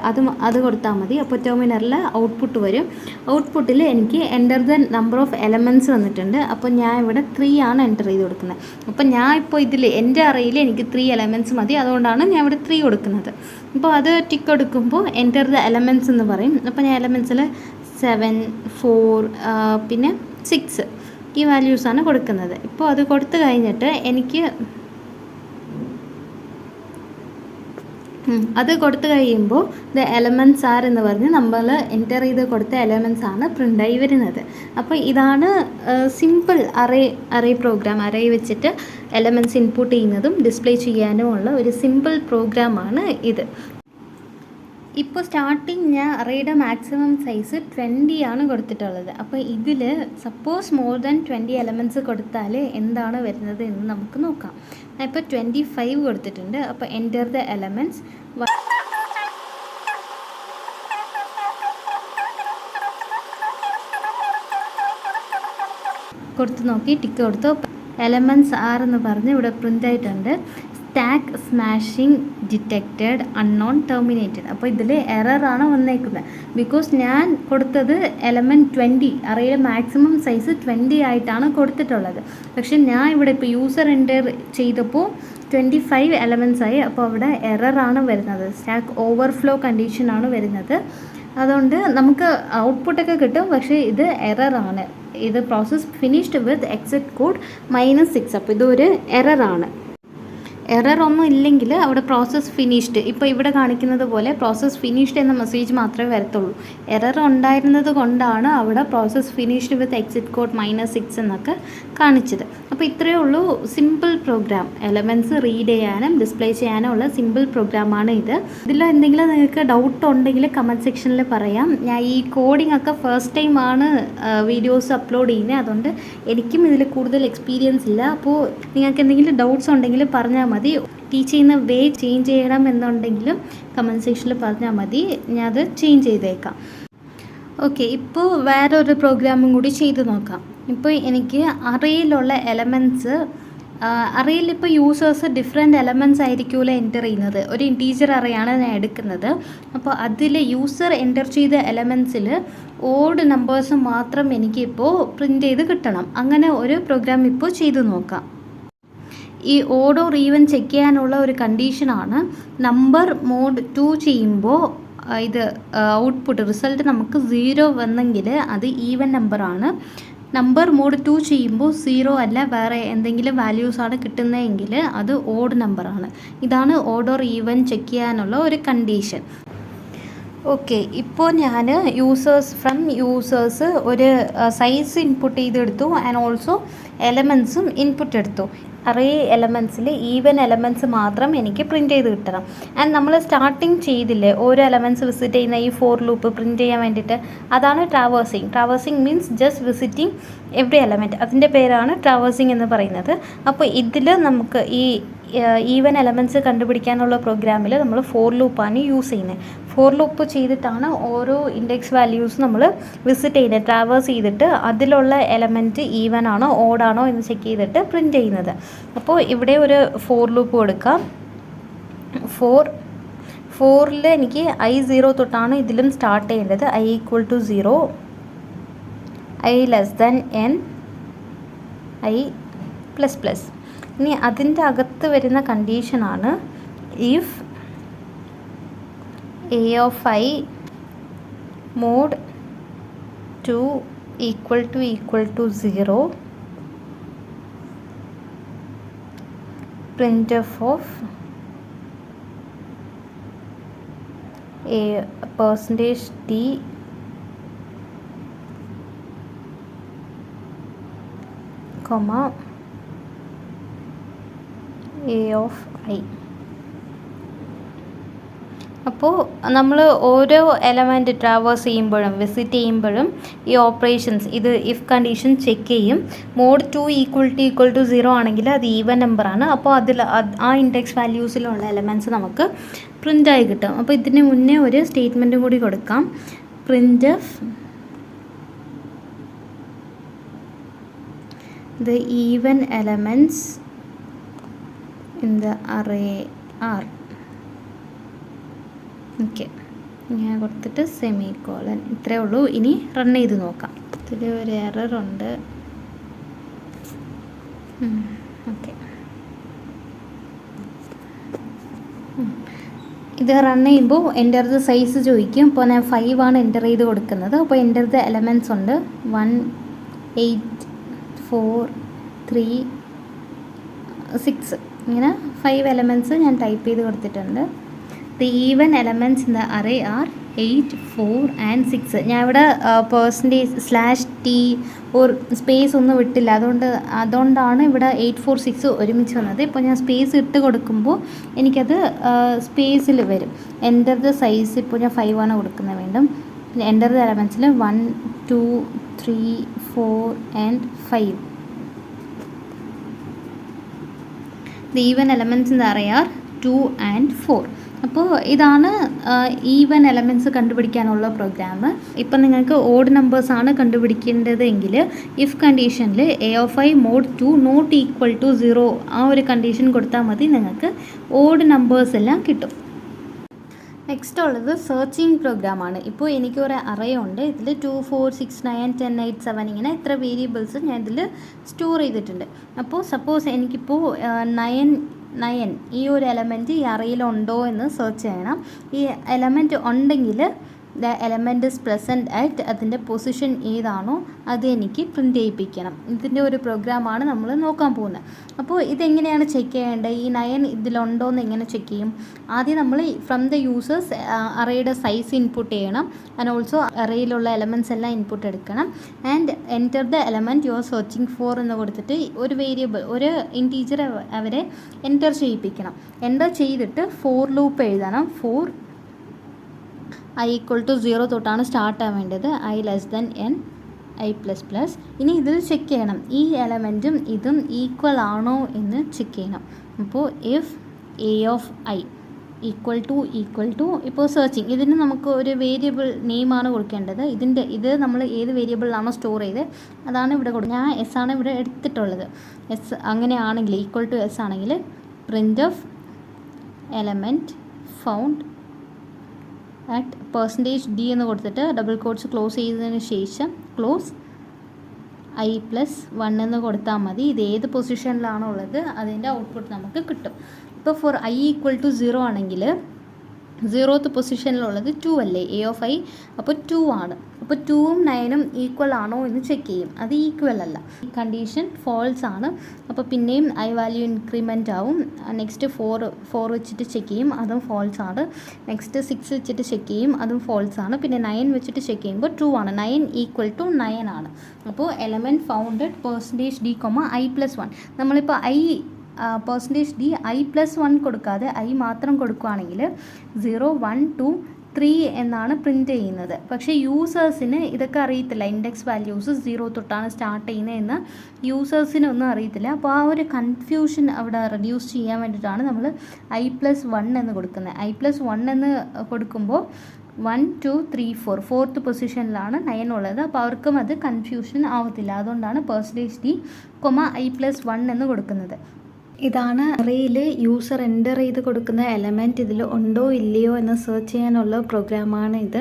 അത് കൊടുത്താൽ മതി. അപ്പോൾ ടെർമിനലിൽ ഔട്ട്പുട്ട് വരും. ഔട്ട്പുട്ടിൽ എനിക്ക് enter the number of elements വന്നിട്ടുണ്ട്. അപ്പോൾ ഞാൻ ഇവിടെ 3 ആണ് എൻ്റർ ചെയ്ത് കൊടുക്കുന്നത്. അപ്പോൾ ഞാൻ ഇപ്പോൾ ഇതിൽ എൻ്റെ അറേയിൽ എനിക്ക് 3 എലമെൻറ്റ്സ് മതി. അതുകൊണ്ടാണ് ഞാൻ ഇവിടെ 3 കൊടുക്കുന്നത്. അപ്പോൾ അത് ടിക്ക് എടുക്കുമ്പോൾ എൻ്റർ ദ എലമെൻറ്റ്സ് എന്ന് പറയും. അപ്പോൾ ഞാൻ എലമെൻറ്റ്സിൽ 7, 4 പിന്നെ 6 ഈ വാല്യൂസാണ് കൊടുക്കുന്നത്. ഇപ്പോൾ അത് കൊടുത്തു കഴിഞ്ഞിട്ട് എനിക്ക് അത് കൊടുത്തു കഴിയുമ്പോൾ ദ എലമെൻറ്റ്സ് ആർ എന്ന് പറഞ്ഞ് നമ്മൾ എൻ്റർ ചെയ്ത് കൊടുത്ത എലമെൻറ്റ്സ് ആണ് പ്രിൻ്റായി വരുന്നത്. അപ്പോൾ ഇതാണ് സിമ്പിൾ അറേ പ്രോഗ്രാം. അറേ വെച്ചിട്ട് എലമെൻറ്റ്സ് ഇൻപുട്ട് ചെയ്യുന്നതും ഡിസ്പ്ലേ ചെയ്യാനുമുള്ള ഒരു സിമ്പിൾ പ്രോഗ്രാമാണ് ഇത്. ഇപ്പോൾ സ്റ്റാർട്ടിങ് ഞാൻ അറേയുടെ മാക്സിമം സൈസ് 20 ആണ് കൊടുത്തിട്ടുള്ളത്. അപ്പോൾ ഇതിൽ സപ്പോസ് മോർ ദാൻ 20 എലമെൻറ്റ്സ് കൊടുത്താൽ എന്താണ് വരുന്നത് എന്ന് നമുക്ക് നോക്കാം. ഞാൻ ഇപ്പോൾ 25 കൊടുത്തിട്ടുണ്ട്. അപ്പോൾ എൻ്റർ ദ എലമെൻറ്റ്സ് കൊടുത്ത് നോക്കി ടിക്ക് കൊടുത്തു. എലമെൻറ്റ്സ് ആറെന്ന് പറഞ്ഞ് ഇവിടെ പ്രിൻ്റ് ആയിട്ടുണ്ട്. Stack smashing detected unknown terminated. അപ്പോൾ ഇതിൽ എററാണ് വന്നേക്കുന്നത്. ബിക്കോസ് ഞാൻ കൊടുത്തത് എലമെൻറ്റ് 20, അറേയുടെ മാക്സിമം സൈസ് 20 ആയിട്ടാണ് കൊടുത്തിട്ടുള്ളത്. പക്ഷെ ഞാൻ ഇവിടെ ഇപ്പോൾ യൂസർ എൻ്റർ ചെയ്തപ്പോൾ 25 എലമെൻറ്റ്സ് ആയി. അപ്പോൾ അവിടെ എററാണ് വരുന്നത്. സ്റ്റാക്ക് ഓവർഫ്ലോ കണ്ടീഷനാണ് വരുന്നത്. അതുകൊണ്ട് നമുക്ക് ഔട്ട്പുട്ടൊക്കെ കിട്ടും, പക്ഷേ ഇത് എററാണ്. ഇത് പ്രോസസ് ഫിനിഷ്ഡ് വിത്ത് എക്സിറ്റ് കോഡ് -6. അപ്പോൾ ഇതൊരു എററാണ്. എറർ ഒന്നും ഇല്ലെങ്കിൽ അവിടെ പ്രോസസ് ഫിനിഷ്ഡ്, ഇപ്പോൾ ഇവിടെ കാണിക്കുന്നത് പോലെ പ്രോസസ് ഫിനിഷ്ഡ് എന്ന മെസ്സേജ് മാത്രമേ വരത്തുള്ളൂ. എറർ ഉണ്ടായിരുന്നത് കൊണ്ടാണ് അവിടെ പ്രോസസ് ഫിനിഷ്ഡ് വിത്ത് എക്സിറ്റ് കോഡ് -6 എന്നൊക്കെ കാണിച്ചത്. അപ്പോൾ ഇത്രയേ ഉള്ളൂ സിമ്പിൾ പ്രോഗ്രാം. എലമെൻറ്റ്സ് റീഡ് ചെയ്യാനും ഡിസ്പ്ലേ ചെയ്യാനും ഉള്ള സിമ്പിൾ പ്രോഗ്രാമാണ് ഇത്. ഇതിൽ എന്തെങ്കിലും നിങ്ങൾക്ക് ഡൗട്ട് ഉണ്ടെങ്കിൽ കമൻറ്റ് സെക്ഷനിൽ പറയാം. ഞാൻ ഈ കോഡിംഗ് ഒക്കെ ഫസ്റ്റ് ടൈമാണ് വീഡിയോസ് അപ്ലോഡ് ചെയ്യുന്നത്. അതുകൊണ്ട് എനിക്കും ഇതിൽ കൂടുതൽ എക്സ്പീരിയൻസ് ഇല്ല. അപ്പോൾ നിങ്ങൾക്ക് എന്തെങ്കിലും ഡൗട്ട്സ് ഉണ്ടെങ്കിൽ പറഞ്ഞാൽ മതി. ടീച്ച് ചെയ്യുന്ന വേ ചേഞ്ച് ചെയ്യണം എന്നുണ്ടെങ്കിലും കമൻറ്റ് സെക്ഷനിൽ പറഞ്ഞാൽ മതി, ഞാൻ അത് ചേഞ്ച് ചെയ്തേക്കാം. ഓക്കെ, ഇപ്പോൾ വേറൊരു പ്രോഗ്രാമും കൂടി ചെയ്ത് നോക്കാം. ഇപ്പോൾ എനിക്ക് അറേയിലുള്ള എലമെൻറ്റ്സ്, അറേയിൽ ഇപ്പോൾ യൂസേഴ്സ് ഡിഫറെൻറ്റ് എലമെൻറ്റ്സ് ആയിരിക്കുമല്ലോ എൻ്റർ ചെയ്യുന്നത്. ഒരു ഇൻറ്റീജർ അറേയാണ് ഞാൻ എടുക്കുന്നത്. അപ്പോൾ അതിൽ യൂസർ എൻ്റർ ചെയ്ത എലമെൻറ്റ്സിൽ ഓഡ് നമ്പേഴ്സ് മാത്രം എനിക്കിപ്പോൾ പ്രിൻ്റ് ചെയ്ത് കിട്ടണം. അങ്ങനെ ഒരു പ്രോഗ്രാം ഇപ്പോൾ ചെയ്ത് നോക്കാം. ഈ ഓഡ് ഓർ ഈവൻ ചെക്ക് ചെയ്യാനുള്ള ഒരു കണ്ടീഷനാണ് നമ്പർ മോഡ് 2 ചെയ്യുമ്പോൾ ഇത് ഔട്ട്പുട്ട് റിസൾട്ട് നമുക്ക് 0 വന്നെങ്കിൽ അത് ഈവൻ നമ്പറാണ്. നമ്പർ മോഡ് 2 ചെയ്യുമ്പോൾ 0 അല്ല വേറെ എന്തെങ്കിലും വാല്യൂസാണ് കിട്ടുന്നതെങ്കിൽ അത് ഓഡ് നമ്പറാണ്. ഇതാണ് ഓഡ് ഓർ ഈവൻ ചെക്ക് ചെയ്യാനുള്ള ഒരു കണ്ടീഷൻ. ഓക്കെ, ഇപ്പോൾ ഞാൻ യൂസേഴ്സ് ഒരു സൈസ് ഇൻപുട്ട് ചെയ്തെടുത്തു ആൻഡ് ഓൾസോ എലമെൻറ്റ്സും ഇൻപുട്ട് എടുത്തു. അറേ എലമെൻറ്റ്സിൽ ഈവൻ എലമെൻറ്റ്സ് മാത്രം എനിക്ക് പ്രിൻറ്റ് ചെയ്ത് കിട്ടണം. ആൻഡ് നമ്മൾ സ്റ്റാർട്ടിങ് ചെയ്തില്ലേ ഓരോ എലമെൻറ്റ്സ് വിസിറ്റ് ചെയ്യുന്ന ഈ ഫോർ ലൂപ്പ് പ്രിൻറ്റ് ചെയ്യാൻ വേണ്ടിയിട്ട്, അതാണ് traversing. Traversing means just visiting every element. അതിൻ്റെ പേരാണ് ട്രാവേഴ്സിങ് എന്ന് പറയുന്നത്. അപ്പോൾ ഇതിൽ നമുക്ക് ഈ ഈവൻ എലമെൻറ്റ്സ് കണ്ടുപിടിക്കാനുള്ള പ്രോഗ്രാമിൽ നമ്മൾ ഫോർ ലൂപ്പാണ് യൂസ് ചെയ്യുന്നത്. ഫോർ ലൂപ്പ് ചെയ്തിട്ടാണ് ഓരോ ഇൻഡെക്സ് വാല്യൂസ് നമ്മൾ വിസിറ്റ് ചെയ്യുന്നത്. ട്രാവേഴ്സ് ചെയ്തിട്ട് അതിലുള്ള എലമെൻറ്റ് ഈവൻ ആണോ ഓഡാണോ എന്ന് ചെക്ക് ചെയ്തിട്ട് പ്രിൻറ്റ് ചെയ്യുന്നത്. അപ്പോൾ ഇവിടെ ഒരു ഫോർ ലൂപ്പ് കൊടുക്കാം. ഫോറിൽ എനിക്ക് i0 തൊട്ടാണ് ഇതിലും സ്റ്റാർട്ട് ചെയ്യേണ്ടത്. i = 0, i n, i++. ഇനി അതിൻ്റെ അകത്ത് വരുന്ന കണ്ടീഷനാണ് if a of i mod 2 = 0, printf of a %d comma a of i. അപ്പോൾ നമ്മൾ ഓരോ എലമെൻറ്റ് ട്രാവേഴ്സ് ചെയ്യുമ്പോഴും വിസിറ്റ് ചെയ്യുമ്പോഴും ഈ ഓപ്പറേഷൻസ് ഇത് ഇഫ് കണ്ടീഷൻ ചെക്ക് ചെയ്യും. മോഡ് 2 = 0 ആണെങ്കിൽ അത് ഈവൻ നമ്പറാണ്. അപ്പോൾ അതിൽ ആ ഇൻഡെക്സ് വാല്യൂസിലുള്ള എലമെൻറ്റ്സ് നമുക്ക് പ്രിൻ്റായി കിട്ടും. അപ്പോൾ ഇതിന് മുന്നേ ഒരു സ്റ്റേറ്റ്മെൻറ്റും കൂടി കൊടുക്കാം. printf the even elements in the array are. Okay, ഞാൻ കൊടുത്തിട്ട് സെമിക്കോളൻ. ഇത്രയേ ഉള്ളൂ. ഇനി റൺ ചെയ്ത് നോക്കാം. ഇതിൽ ഒരു എററുണ്ട്. ഓക്കെ, ഇത് റൺ ചെയ്യുമ്പോൾ എൻ്റർ ദ സൈസ് ചോദിക്കും. ഇപ്പോൾ ഞാൻ 5 ആണ് എൻ്റർ ചെയ്ത് കൊടുക്കുന്നത്. അപ്പോൾ എൻ്റർ ദ എലമെൻറ്റ്സ് ഉണ്ട് 1, 8, 4, 3, 6 ഇങ്ങനെ 5 എലമെൻറ്റ്സ് ഞാൻ ടൈപ്പ് ചെയ്ത് കൊടുത്തിട്ടുണ്ട്. The even elements in the array are 8, 4 and 6. ഞാൻ ഇവിടെ %/t ഓർ സ്പേസ് ഒന്നും വിട്ടില്ല, അതുകൊണ്ടാണ് ഇവിടെ 8, 4, 6 ഒരുമിച്ച് വന്നത്. ഇപ്പോൾ ഞാൻ സ്പേസ് ഇട്ട് കൊടുക്കുമ്പോൾ എനിക്കത് സ്പേസിൽ വരും. എൻ്റർ ദ സൈസ് ഇപ്പോൾ ഞാൻ 5 ആണ് കൊടുക്കുന്നത് വീണ്ടും. പിന്നെ എൻ്റർ ദ എലമെൻറ്റ്സിൽ 1, 2, 3, 4 and 5. The even elements in the array are 2 and 4. അപ്പോൾ ഇതാണ് ഈവൻ എലമെൻറ്റ്സ് കണ്ടുപിടിക്കാനുള്ള പ്രോഗ്രാം. ഇപ്പം നിങ്ങൾക്ക് ഓഡ് നമ്പേഴ്സാണ് കണ്ടുപിടിക്കേണ്ടതെങ്കിൽ ഇഫ് കണ്ടീഷനിൽ a(i) mod 2 not equal to 0 ആ ഒരു കണ്ടീഷൻ കൊടുത്താൽ മതി, നിങ്ങൾക്ക് ഓഡ് നമ്പേഴ്സ് എല്ലാം കിട്ടും. നെക്സ്റ്റ് ഉള്ളത് സെർച്ചിങ് പ്രോഗ്രാമാണ്. ഇപ്പോൾ എനിക്കൊരു അറേ ഉണ്ട്, ഇതിൽ 2, 4, 6, 9, 10, 8, 7 ഇങ്ങനെ എത്ര വേരിയബിൾസ് ഞാൻ ഇതിൽ സ്റ്റോർ ചെയ്തിട്ടുണ്ട്. അപ്പോൾ സപ്പോസ് എനിക്കിപ്പോൾ 9 ഈ ഒരു എലമെൻറ്റ് ഈ അറേയിലുണ്ടോ എന്ന് സെർച്ച് ചെയ്യണം. ഈ എലമെൻറ്റ് ഉണ്ടെങ്കിൽ the element is present at അതിൻ്റെ പൊസിഷൻ ഏതാണോ അത് എനിക്ക് പ്രിൻ്റ് ചെയ്യിപ്പിക്കണം. ഇതിൻ്റെ ഒരു പ്രോഗ്രാമാണ് നമ്മൾ നോക്കാൻ പോകുന്നത്. അപ്പോൾ ഇതെങ്ങനെയാണ് ചെക്ക് ചെയ്യേണ്ടത്? ഈ 9 ഇതിലുണ്ടോ എന്ന് എങ്ങനെ ചെക്ക് ചെയ്യും? ആദ്യം നമ്മൾ ഫ്രം ദ യൂസേഴ്സ് അറേയുടെ സൈസ് ഇൻപുട്ട് ചെയ്യണം. ആൻഡ് ഓൾസോ അറേയിലുള്ള എലമെൻറ്റ്സ് എല്ലാം ഇൻപുട്ട് എടുക്കണം. And enter the element you are searching for എന്ന് കൊടുത്തിട്ട് ഒരു വേരിയബിൾ ഒരു ഇൻറ്റീജർ അവരെ എൻറ്റർ ചെയ്യിപ്പിക്കണം. എൻറ്റർ ചെയ്തിട്ട് ഫോർ ലൂപ്പ് എഴുതണം. ഫോർ i equal to 0 തൊട്ടാണ് start ആവേണ്ടത്. i less than n i++. ഇനി ഇതിൽ ചെക്ക് ചെയ്യണം ഈ എലമെൻറ്റും ഇതും ഈക്വൽ ആണോ എന്ന് ചെക്ക് ചെയ്യണം. അപ്പോൾ if a(i) ഈക്വൽ ടു ഇപ്പോൾ സെർച്ചിങ് ഇതിന് നമുക്ക് ഒരു വേരിയബിൾ നെയിമാണ് കൊടുക്കേണ്ടത്. ഇത് നമ്മൾ ഏത് വേരിയബിളിലാണോ സ്റ്റോർ ചെയ്ത് അതാണ് ഇവിടെ കൊടുക്കുക. ഞാൻ s ആണ് ഇവിടെ എടുത്തിട്ടുള്ളത്. s അങ്ങനെയാണെങ്കിൽ ഈക്വൽ ടു s ആണെങ്കിൽ printf element found at %d എന്ന് കൊടുത്തിട്ട് ഡബിൾ കോട്ട്സ് ക്ലോസ് ചെയ്തതിന് ശേഷം ക്ലോസ് i+1 എന്ന് കൊടുത്താൽ മതി. ഇത് ഏത് പൊസിഷനിലാണോ ഉള്ളത് അതിൻ്റെ ഔട്ട്പുട്ട് നമുക്ക് കിട്ടും. ഇപ്പോൾ ഫോർ i ഈക്വൽ ടു 0 ആണെങ്കിൽ 0th പൊസിഷനിലുള്ളത് 2 അല്ലേ, a(i) അപ്പോൾ 2 ആണ്. അപ്പോൾ 2ഉം 9ഉം ഈക്വൽ ആണോ എന്ന് ചെക്ക് ചെയ്യും. അത് ഈക്വൽ അല്ല, ഈ കണ്ടീഷൻ ഫോൾസ് ആണ്. അപ്പോൾ പിന്നെയും i വാല്യൂ ഇൻക്രിമെൻ്റ് ആവും. നെക്സ്റ്റ് 4 വെച്ചിട്ട് ചെക്ക് ചെയ്യും, അതും ഫോൾസ് ആണ്. നെക്സ്റ്റ് 6 വെച്ചിട്ട് ചെക്ക് ചെയ്യും, അതും ഫോൾസ് ആണ്. പിന്നെ 9 വെച്ചിട്ട് ചെക്ക് ചെയ്യുമ്പോൾ ട്രൂ ആണ്. 9 ഈക്വൽ ടു 9 ആണ്. അപ്പോൾ എലമെൻറ്റ് ഫൗണ്ടഡ് %d, i+1. നമ്മളിപ്പോൾ %d i+1 കൊടുക്കാതെ i മാത്രം കൊടുക്കുകയാണെങ്കിൽ 0, 1, 2, 3 എന്നാണ് പ്രിൻ്റ് ചെയ്യുന്നത്. പക്ഷേ യൂസേഴ്സിന് ഇതൊക്കെ അറിയത്തില്ല. ഇൻഡെക്സ് വാല്യൂസ് 0 തൊട്ടാണ് സ്റ്റാർട്ട് ചെയ്യുന്നതെന്ന് യൂസേഴ്സിനൊന്നും അറിയത്തില്ല. അപ്പോൾ ആ ഒരു കൺഫ്യൂഷൻ അവിടെ റെഡ്യൂസ് ചെയ്യാൻ വേണ്ടിയിട്ടാണ് നമ്മൾ i+1 എന്ന് കൊടുക്കുന്നത്. i+1 എന്ന് കൊടുക്കുമ്പോൾ 1, 2, 3, 4 4th പൊസിഷനിലാണ് 9 ഉള്ളത്. അപ്പോൾ അവർക്കും അത് കൺഫ്യൂഷൻ ആവത്തില്ല. അതുകൊണ്ടാണ് %d, i+1 എന്ന് കൊടുക്കുന്നത്. ഇതാണ് അറേയിൽ യൂസർ എൻ്റർ ചെയ്ത് കൊടുക്കുന്ന എലമെൻറ്റ് ഇതിൽ ഉണ്ടോ ഇല്ലയോ എന്ന് സെർച്ച് ചെയ്യാനുള്ള പ്രോഗ്രാമാണ് ഇത്.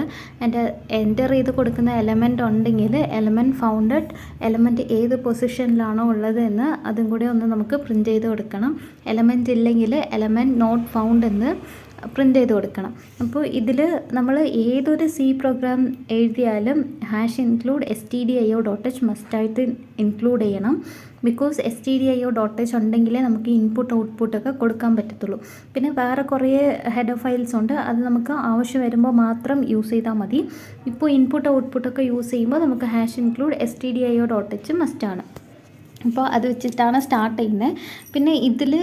എൻ്റർ ചെയ്ത് കൊടുക്കുന്ന എലമെൻറ്റ് ഉണ്ടെങ്കിൽ എലമെൻറ്റ് ഫൗണ്ടഡ് എലമെൻറ്റ് ഏത് പൊസിഷനിലാണോ ഉള്ളത് എന്ന് അതും കൂടി ഒന്ന് നമുക്ക് പ്രിൻ്റ് ചെയ്ത് കൊടുക്കണം. എലമെൻറ്റ് ഇല്ലെങ്കിൽ എലമെൻറ്റ് നോട്ട് ഫൗണ്ട് എന്ന് പ്രിൻ്റ് ചെയ്ത് കൊടുക്കണം. അപ്പോൾ ഇതിൽ നമ്മൾ ഏതൊരു C പ്രോഗ്രാം എഴുതിയാലും #include stdio.h മസ്റ്റായിട്ട് ഇൻക്ലൂഡ് ചെയ്യണം. ബിക്കോസ് stdio.h ഉണ്ടെങ്കിലേ നമുക്ക് ഇൻപുട്ട് ഔട്ട്പുട്ടൊക്കെ കൊടുക്കാൻ പറ്റത്തുള്ളൂ. പിന്നെ വേറെ കുറേ ഹെഡർ ഫയൽസ് ഉണ്ട്, അത് നമുക്ക് ആവശ്യം വരുമ്പോൾ മാത്രം യൂസ് ചെയ്താൽ മതി. ഇപ്പോൾ ഇൻപുട്ട് ഔട്ട്പുട്ടൊക്കെ യൂസ് ചെയ്യുമ്പോൾ നമുക്ക് #include stdio.h മസ്റ്റാണ്. അപ്പോൾ അത് വെച്ചിട്ടാണ് സ്റ്റാർട്ട് ചെയ്യുന്നത്. പിന്നെ ഇതിൽ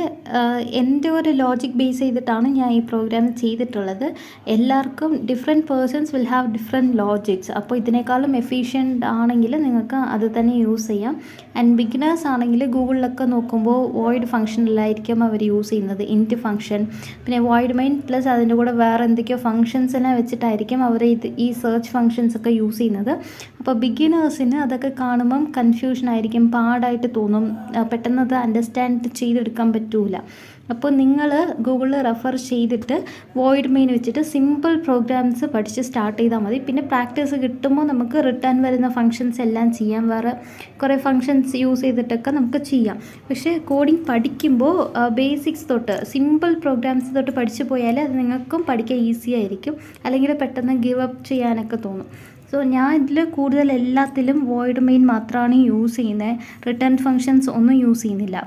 എൻ്റെ ഒരു ലോജിക് ബേസ് ചെയ്തിട്ടാണ് ഞാൻ ഈ പ്രോഗ്രാം ചെയ്തിട്ടുള്ളത്. എല്ലാവർക്കും different persons will have different logics. അപ്പോൾ ഇതിനേക്കാളും എഫിഷ്യൻ്റ് ആണെങ്കിൽ നിങ്ങൾക്ക് അത് തന്നെ യൂസ് ചെയ്യാം. ആൻഡ് ബിഗിനേഴ്സ് ആണെങ്കിൽ ഗൂഗിളിലൊക്കെ നോക്കുമ്പോൾ വോയിഡ് ഫംഗ്ഷനിലായിരിക്കും അവർ യൂസ് ചെയ്യുന്നത്, ഇൻറ്റ് ഫംഗ്ഷൻ. പിന്നെ വോയിഡ് മെയിൻ പ്ലസ് അതിൻ്റെ കൂടെ വേറെ എന്തൊക്കെയോ ഫംഗ്ഷൻസിനെ വെച്ചിട്ടായിരിക്കും അവർ ഈ സെർച്ച് ഫംഗ്ഷൻസ് ഒക്കെ യൂസ് ചെയ്യുന്നത്. അപ്പോൾ ബിഗിനേഴ്സിന് അതൊക്കെ കാണുമ്പം കൺഫ്യൂഷനായിരിക്കും, പാടായിട്ട് തോന്നും, പെട്ടെന്ന് അത് അണ്ടർസ്റ്റാൻഡ് ചെയ്തെടുക്കാൻ പറ്റൂല. അപ്പോൾ നിങ്ങൾ ഗൂഗിളിൽ റെഫർ ചെയ്തിട്ട് വോയിഡ് മെയിൻ വെച്ചിട്ട് സിമ്പിൾ പ്രോഗ്രാംസ് പഠിച്ച് സ്റ്റാർട്ട് ചെയ്താൽ മതി. പിന്നെ പ്രാക്ടീസ് കിട്ടുമ്പോൾ നമുക്ക് റിട്ടേൺ വരുന്ന ഫങ്ഷൻസ് എല്ലാം ചെയ്യാം, വേറെ കുറേ ഫങ്ഷൻസ് യൂസ് ചെയ്തിട്ടൊക്കെ നമുക്ക് ചെയ്യാം. പക്ഷേ കോഡിങ് പഠിക്കുമ്പോൾ ബേസിക്സ് തൊട്ട് സിമ്പിൾ പ്രോഗ്രാംസ് തൊട്ട് പഠിച്ചു പോയാൽ അത് നിങ്ങൾക്കും പഠിക്കാൻ ഈസി ആയിരിക്കും. അല്ലെങ്കിൽ പെട്ടെന്ന് ഗിവ് അപ്പ് ചെയ്യാനൊക്കെ തോന്നും. സോ ഞാൻ ഇതിൽ കൂടുതൽ എല്ലാത്തിലും വോയിഡ് മെയിൻ മാത്രമാണ് യൂസ് ചെയ്യുന്നത്. റിട്ടേൺ ഫങ്ഷൻസ് ഒന്നും യൂസ് ചെയ്യുന്നില്ല.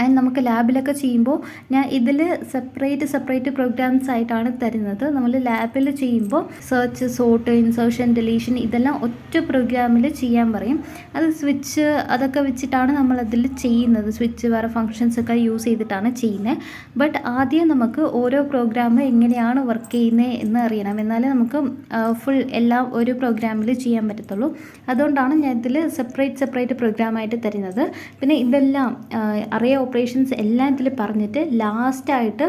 ആൻഡ് നമുക്ക് ലാബിലൊക്കെ ചെയ്യുമ്പോൾ ഞാൻ ഇതിൽ സെപ്പറേറ്റ് പ്രോഗ്രാംസ് ആയിട്ടാണ് തരുന്നത്. നമ്മൾ ലാബിൽ ചെയ്യുമ്പോൾ സെർച്ച്, സോർട്ട്, ഇൻസേർഷൻ, ഡിലീഷൻ ഇതെല്ലാം ഒറ്റ പ്രോഗ്രാമിൽ ചെയ്യാൻ പറയും. അത് സ്വിച്ച് അതൊക്കെ വെച്ചിട്ടാണ് നമ്മളതിൽ ചെയ്യുന്നത്. സ്വിച്ച് വേറെ ഫങ്ഷൻസ് ഒക്കെ യൂസ് ചെയ്തിട്ടാണ് ചെയ്യുന്നത്. ബട്ട് ആദ്യം നമുക്ക് ഓരോ പ്രോഗ്രാം എങ്ങനെയാണ് വർക്ക് ചെയ്യുന്നത് എന്ന് അറിയണം. എന്നാലേ നമുക്ക് ഫുൾ എല്ലാം ഒരു പ്രോഗ്രാമിൽ ചെയ്യാൻ പറ്റത്തുള്ളൂ. അതുകൊണ്ടാണ് ഞാൻ ഇതിൽ സെപ്പറേറ്റ് പ്രോഗ്രാമായിട്ട് തരുന്നത്. പിന്നെ ഇതെല്ലാം അറേ ഓപ്പറേഷൻസ് എല്ലാം ഇതിൽ പറഞ്ഞിട്ട് ലാസ്റ്റായിട്ട്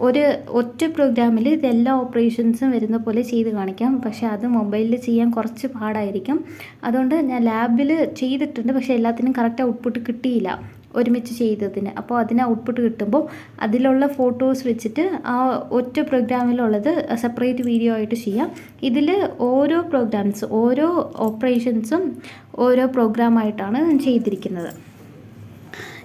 ഒരു ഒറ്റ പ്രോഗ്രാമിൽ ഇതെല്ലാ ഓപ്പറേഷൻസും വരുന്ന പോലെ ചെയ്ത് കാണിക്കാം. പക്ഷേ അത് മൊബൈലിൽ ചെയ്യാൻ കുറച്ച് പാടായിരിക്കും. അതുകൊണ്ട് ഞാൻ ലാബിൽ ചെയ്തിട്ടുണ്ട്, പക്ഷേ എല്ലാത്തിനും കറക്റ്റ് ഔട്ട്പുട്ട് കിട്ടിയില്ല ഒരുമിച്ച് ചെയ്തതിന്. അപ്പോൾ അതിന് ഔട്ട്പുട്ട് കിട്ടുമ്പോൾ അതിലുള്ള ഫോട്ടോസ് വെച്ചിട്ട് ആ ഒറ്റ പ്രോഗ്രാമിലുള്ളത് സെപ്പറേറ്റ് വീഡിയോ ആയിട്ട് ചെയ്യാം. ഇതിൽ ഓരോ പ്രോഗ്രാംസ്, ഓരോ ഓപ്പറേഷൻസും ഓരോ പ്രോഗ്രാമായിട്ടാണ് ഞാൻ ചെയ്തിരിക്കുന്നത്.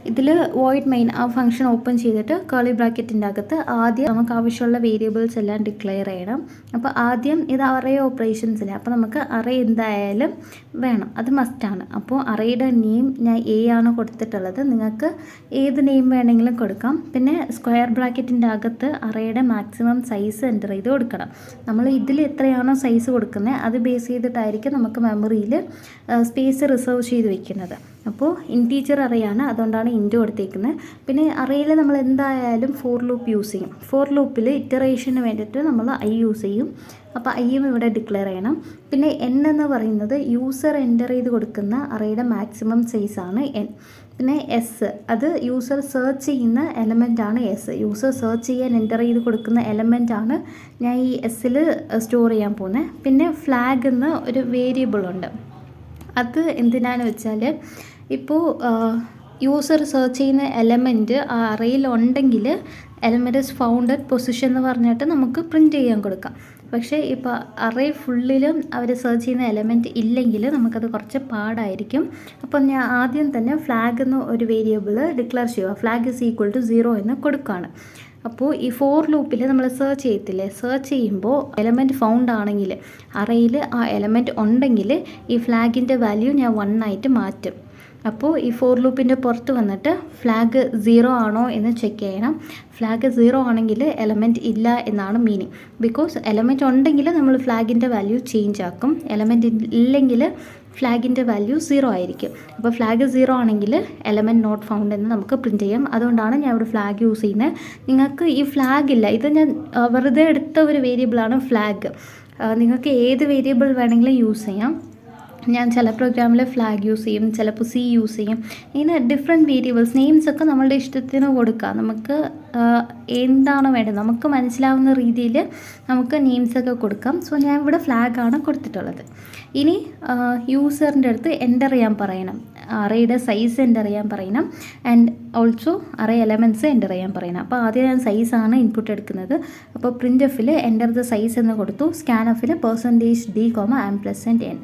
ഇതിൽ വോയിഡ് മെയിൻ ആ ഫംഗ്ഷൻ ഓപ്പൺ ചെയ്തിട്ട് കേളി ബ്രാക്കറ്റിൻ്റെ അകത്ത് ആദ്യം നമുക്ക് ആവശ്യമുള്ള വേരിയബിൾസ് എല്ലാം ഡിക്ലെയർ ചെയ്യണം. അപ്പോൾ ആദ്യം ഇത് അറേ ഓപ്പറേഷൻസിൽ, അപ്പോൾ നമുക്ക് അറേ എന്തായാലും വേണം, അത് മസ്റ്റാണ്. അപ്പോൾ അറേയുടെ നെയിം ഞാൻ എ ആണ് കൊടുത്തിട്ടുള്ളത്. നിങ്ങൾക്ക് ഏത് നെയിം വേണമെങ്കിലും കൊടുക്കാം. പിന്നെ സ്ക്വയർ ബ്രാക്കറ്റിൻ്റെ അകത്ത് അറേയുടെ മാക്സിമം സൈസ് എൻ്റർ ചെയ്ത് കൊടുക്കണം. നമ്മൾ ഇതിൽ എത്രയാണോ സൈസ് കൊടുക്കുന്നത് അത് ബേസ് ചെയ്തിട്ടായിരിക്കും നമുക്ക് മെമ്മറിയിൽ സ്പേസ് റിസർവ് ചെയ്ത് വെക്കുന്നത്. അപ്പോൾ ഇൻറ്റീജർ അറേയാണ്, അതുകൊണ്ടാണ് ഇൻറ്റ് കൊടുത്തേക്കുന്നത്. പിന്നെ അറേയിൽ നമ്മൾ എന്തായാലും ഫോർ ലൂപ്പ് യൂസ് ചെയ്യും. ഫോർ ലൂപ്പിൽ ഇറ്ററേഷന് വേണ്ടിയിട്ട് നമ്മൾ ഐ യൂസ് ചെയ്യും. അപ്പോൾ ഐയും ഇവിടെ ഡിക്ലെയർ ചെയ്യണം. പിന്നെ എൻ എന്ന് പറയുന്നത് യൂസർ എൻ്റർ ചെയ്ത് കൊടുക്കുന്ന അറേയുടെ മാക്സിമം സൈസാണ് എൻ. പിന്നെ എസ്, അത് യൂസർ സെർച്ച് ചെയ്യുന്ന എലമെൻ്റാണ് എസ്. യൂസർ സെർച്ച് ചെയ്യാൻ എൻ്റർ ചെയ്ത് കൊടുക്കുന്ന എലമെൻ്റാണ് ഞാൻ ഈ എസ്സിൽ സ്റ്റോർ ചെയ്യാൻ പോകുന്നത്. പിന്നെ ഫ്ലാഗ് എന്ന ഒരു വേരിയബിളുണ്ട്. അത് എന്തിനാണെന്ന് വെച്ചാൽ ഇപ്പോൾ യൂസർ സെർച്ച് ചെയ്യുന്ന എലമെൻറ്റ് ആ അറേയിൽ ഉണ്ടെങ്കിൽ element is found at position എന്ന് പറഞ്ഞിട്ട് നമുക്ക് പ്രിൻറ്റ് ചെയ്യാൻ കൊടുക്കാം. പക്ഷേ ഇപ്പോൾ അറേ ഫുള്ളിലും അവർ സെർച്ച് ചെയ്യുന്ന എലമെൻറ്റ് ഇല്ലെങ്കിൽ നമുക്കത് കുറച്ച് പാടായിരിക്കും. അപ്പോൾ ഞാൻ ആദ്യം തന്നെ ഫ്ലാഗ് എന്ന ഒരു വേരിയബിൾ ഡിക്ലെയർ ചെയ്യുക. ഫ്ലാഗ് ഇസ് ഈക്വൽ ടു 0 എന്ന് കൊടുക്കുകയാണ്. അപ്പോൾ ഈ ഫോർ ലൂപ്പിൽ നമ്മൾ സെർച്ച് ചെയ്യത്തില്ലേ, സെർച്ച് ചെയ്യുമ്പോൾ എലമെൻറ്റ് ഫൗണ്ട് ആണെങ്കിൽ അറേയിൽ ആ എലമെൻറ്റ് ഉണ്ടെങ്കിൽ ഈ ഫ്ലാഗിൻ്റെ വാല്യൂ ഞാൻ 1 ആയിട്ട് മാറ്റും. അപ്പോൾ ഈ ഫോർ ലൂപ്പിൻ്റെ പുറത്ത് വന്നിട്ട് ഫ്ലാഗ് 0 ആണോ എന്ന് ചെക്ക് ചെയ്യണം. ഫ്ലാഗ് 0 ആണെങ്കിൽ എലമെൻറ്റ് ഇല്ല എന്നാണ് മീനിങ്. ബിക്കോസ് എലമെൻറ്റ് ഉണ്ടെങ്കിൽ നമ്മൾ ഫ്ലാഗിൻ്റെ വാല്യൂ ചേഞ്ച് ആക്കും. എലമെൻറ്റ് ഇല്ലെങ്കിൽ ഫ്ലാഗിൻ്റെ വാല്യൂ 0 ആയിരിക്കും. അപ്പോൾ ഫ്ലാഗ് 0 ആണെങ്കിൽ എലമെൻറ്റ് നോട്ട് ഫൗണ്ട് എന്ന് നമുക്ക് പ്രിൻറ്റ് ചെയ്യാം. അതുകൊണ്ടാണ് ഞാൻ ഇവിടെ ഫ്ലാഗ് യൂസ് ചെയ്യുന്നത്. നിങ്ങൾക്ക് ഈ ഫ്ലാഗ് ഇല്ല, ഇത് ഞാൻ വെറുതെ എടുത്ത ഒരു വേരിയബിളാണ് ഫ്ലാഗ്. നിങ്ങൾക്ക് ഏത് വേരിയബിൾ വേണമെങ്കിലും യൂസ് ചെയ്യാം. ഞാൻ ചില പ്രോഗ്രാമിൽ ഫ്ലാഗ് യൂസ് ചെയ്യും, ചിലപ്പോൾ സി യൂസ് ചെയ്യും. ഇങ്ങനെ ഡിഫറെൻറ്റ് വേരിയബിൾസ് നെയിംസൊക്കെ നമ്മളുടെ ഇഷ്ടത്തിന് കൊടുക്കാം. നമുക്ക് എന്താണോ വേണ്ടത് നമുക്ക് മനസ്സിലാവുന്ന രീതിയിൽ നമുക്ക് നെയിംസൊക്കെ കൊടുക്കാം. സോ ഞാൻ ഇവിടെ ഫ്ലാഗാണ് കൊടുത്തിട്ടുള്ളത്. ഇനി യൂസറിൻ്റെ അടുത്ത് എൻ്റർ ചെയ്യാൻ പറയണം, അറേയുടെ സൈസ് എൻ്റർ ചെയ്യാൻ പറയണം. And also array elements enter ചെയ്യാൻ പറയണം. അപ്പോൾ ആദ്യം ഞാൻ സൈസാണ് ഇൻപുട്ട് എടുക്കുന്നത്. അപ്പോൾ പ്രിൻ്റ് എഫിൽ എൻ്റർ ദ സൈസ് എന്ന് കൊടുത്തു. സ്കാൻ എഫിൽ %d, $n+n.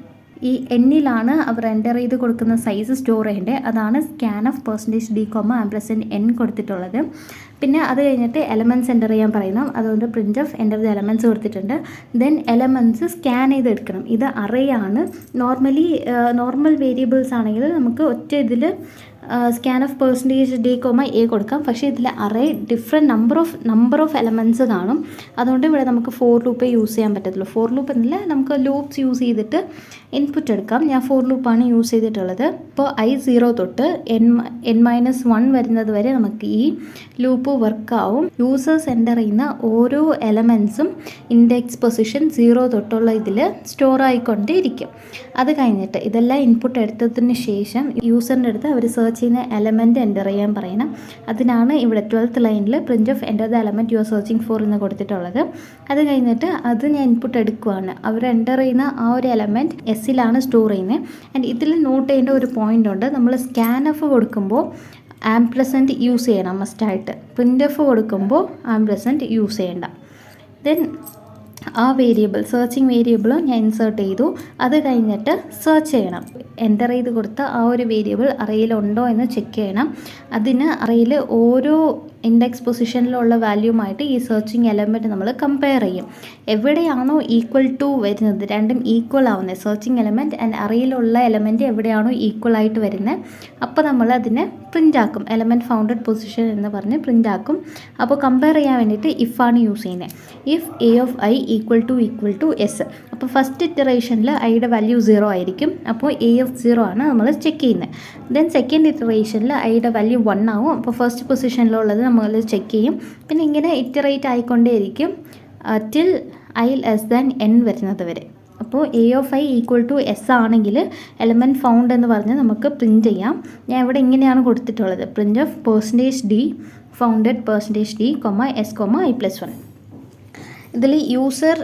ഈ എന്നിലാണ് അവർ എൻ്റർ ചെയ്ത് കൊടുക്കുന്ന സൈസ് സ്റ്റോർ ചെയ്യേണ്ടത്. അതാണ് സ്കാൻ ഓഫ് %d, $n കൊടുത്തിട്ടുള്ളത്. പിന്നെ അത് കഴിഞ്ഞിട്ട് എലമെൻറ്റ്സ് എൻ്റർ ചെയ്യാൻ പറയണം. അതുകൊണ്ട് print of enter the elements കൊടുത്തിട്ടുണ്ട്. ദെൻ എലമെൻറ്റ്സ് സ്കാൻ ചെയ്തെടുക്കണം. ഇത് അറേ ആണ്. നോർമൽ വേരിയബിൾസ് ആണെങ്കിൽ നമുക്ക് ഒറ്റ ഇതിൽ സ്കാൻ ഓഫ് %d, a കൊടുക്കാം. പക്ഷേ ഇതിൽ array different number of elements കാണും. അതുകൊണ്ട് ഇവിടെ നമുക്ക് ഫോർ ലൂപ്പേ യൂസ് ചെയ്യാൻ പറ്റത്തുള്ളൂ. ഫോർ ലൂപ്പ് എന്നില്ല, നമുക്ക് ലൂപ്സ് യൂസ് ചെയ്തിട്ട് ഇൻപുട്ട് എടുക്കാം. ഞാൻ ഫോർ ലൂപ്പാണ് യൂസ് ചെയ്തിട്ടുള്ളത്. ഇപ്പോൾ i0 തൊട്ട് n-1 വരുന്നത് വരെ നമുക്ക് ഈ ലൂപ്പ് വർക്കാവും. യൂസേഴ്സ് എൻ്റർ ചെയ്യുന്ന ഓരോ എലമെൻറ്റ്സും ഇൻഡെക്സ് പൊസിഷൻ 0 തൊട്ടുള്ള ഇതിൽ സ്റ്റോർ ആയിക്കൊണ്ടേ ഇരിക്കും. അത് കഴിഞ്ഞിട്ട് ഇതെല്ലാം ഇൻപുട്ട് എടുത്തതിന് ശേഷം യൂസറിൻ്റെ അടുത്ത് അവർ സെർച്ച് ചെയ്യുന്ന എലമെൻറ്റ് എൻ്റർ ചെയ്യാൻ പറയണം. അതിനാണ് ഇവിടെ 12th ലൈനിൽ print of enter the element you are searching for എന്ന് കൊടുത്തിട്ടുള്ളത്. അത് കഴിഞ്ഞിട്ട് അത് ഞാൻ ഇൻപുട്ട് എടുക്കുകയാണ്. അവർ എൻ്റർ ചെയ്യുന്ന ആ ഒരു എലമെൻറ്റ് എസ്സിലാണ് സ്റ്റോർ ചെയ്യുന്നത്. ആൻഡ് ഇതിൽ നോട്ട് ചെയ്യേണ്ട ഒരു പോയിൻ്റ് ഉണ്ട്. നമ്മൾ സ്കാൻ എഫ് കൊടുക്കുമ്പോൾ ആംപ്രസൻറ്റ് യൂസ് ചെയ്യണം മസ്റ്റായിട്ട്. പ്രിൻ്റ് എഫ് കൊടുക്കുമ്പോൾ ആംപ്രസൻറ്റ് യൂസ് ചെയ്യേണ്ട. ദെൻ ആ വേരിയബിൾ സെർച്ചിങ് വേരിയബിൾ ഞാൻ ഇൻസേർട്ട് ചെയ്തു. അത് കഴിഞ്ഞിട്ട് സെർച്ച് ചെയ്യണം. എൻ്റർ ചെയ്ത് കൊടുത്ത ആ ഒരു വേരിയബിൾ അറേയിലുണ്ടോ എന്ന് ചെക്ക് ചെയ്യണം. അതിന് അറേയിൽ ഓരോ ഇൻഡെക്സ് പൊസിഷനിലുള്ള വാല്യൂമായിട്ട് ഈ സെർച്ചിങ് എലമെൻറ്റ് നമ്മൾ കമ്പയർ ചെയ്യും. എവിടെയാണോ ഈക്വൽ ടു വരുന്നത്, രണ്ടും ഈക്വൽ ആവുന്നത്, സെർച്ചിങ് എലമെൻറ്റ് ആൻഡ് അറയിലുള്ള എലമെൻറ്റ് എവിടെയാണോ ഈക്വൽ ആയിട്ട് വരുന്നത്, അപ്പോൾ നമ്മൾ അതിനെ പ്രിൻ്റ് ആക്കും. എലമെൻറ്റ് ഫൗണ്ടഡ് പൊസിഷൻ എന്ന് പറഞ്ഞ് പ്രിൻ്റ് ആക്കും. അപ്പോൾ കമ്പയർ ചെയ്യാൻ വേണ്ടിയിട്ട് ഇഫാണ് യൂസ് ചെയ്യുന്നത്. If A of I equal to S. അപ്പോൾ ഫസ്റ്റ് ഇറ്ററേഷനിൽ ഐയുടെ വാല്യൂ 0 ആയിരിക്കും. അപ്പോൾ എ ഓഫ് 0 ആണ് നമ്മൾ ചെക്ക് ചെയ്യുന്നത്. ദെൻ സെക്കൻഡ് ഇറ്ററേഷനിൽ ഐയുടെ വാല്യൂ 1 ആവും. അപ്പോൾ ഫസ്റ്റ് പൊസിഷനിലുള്ളത് നമ്മൾ ചെക്ക് ചെയ്യും. പിന്നെ ഇങ്ങനെ ഇറ്ററേറ്റ് ആയിക്കൊണ്ടേയിരിക്കും till I less than N വരുന്നത് വരെ. അപ്പോൾ A of I equal to S ആണെങ്കിൽ എലമെൻറ്റ് ഫൗണ്ട് എന്ന് പറഞ്ഞ് നമുക്ക് പ്രിൻറ്റ് ചെയ്യാം. ഞാൻ ഇവിടെ ഇങ്ങനെയാണ് കൊടുത്തിട്ടുള്ളത്, print of %d founded %d, s, i+1. ഇതിൽ യൂസർ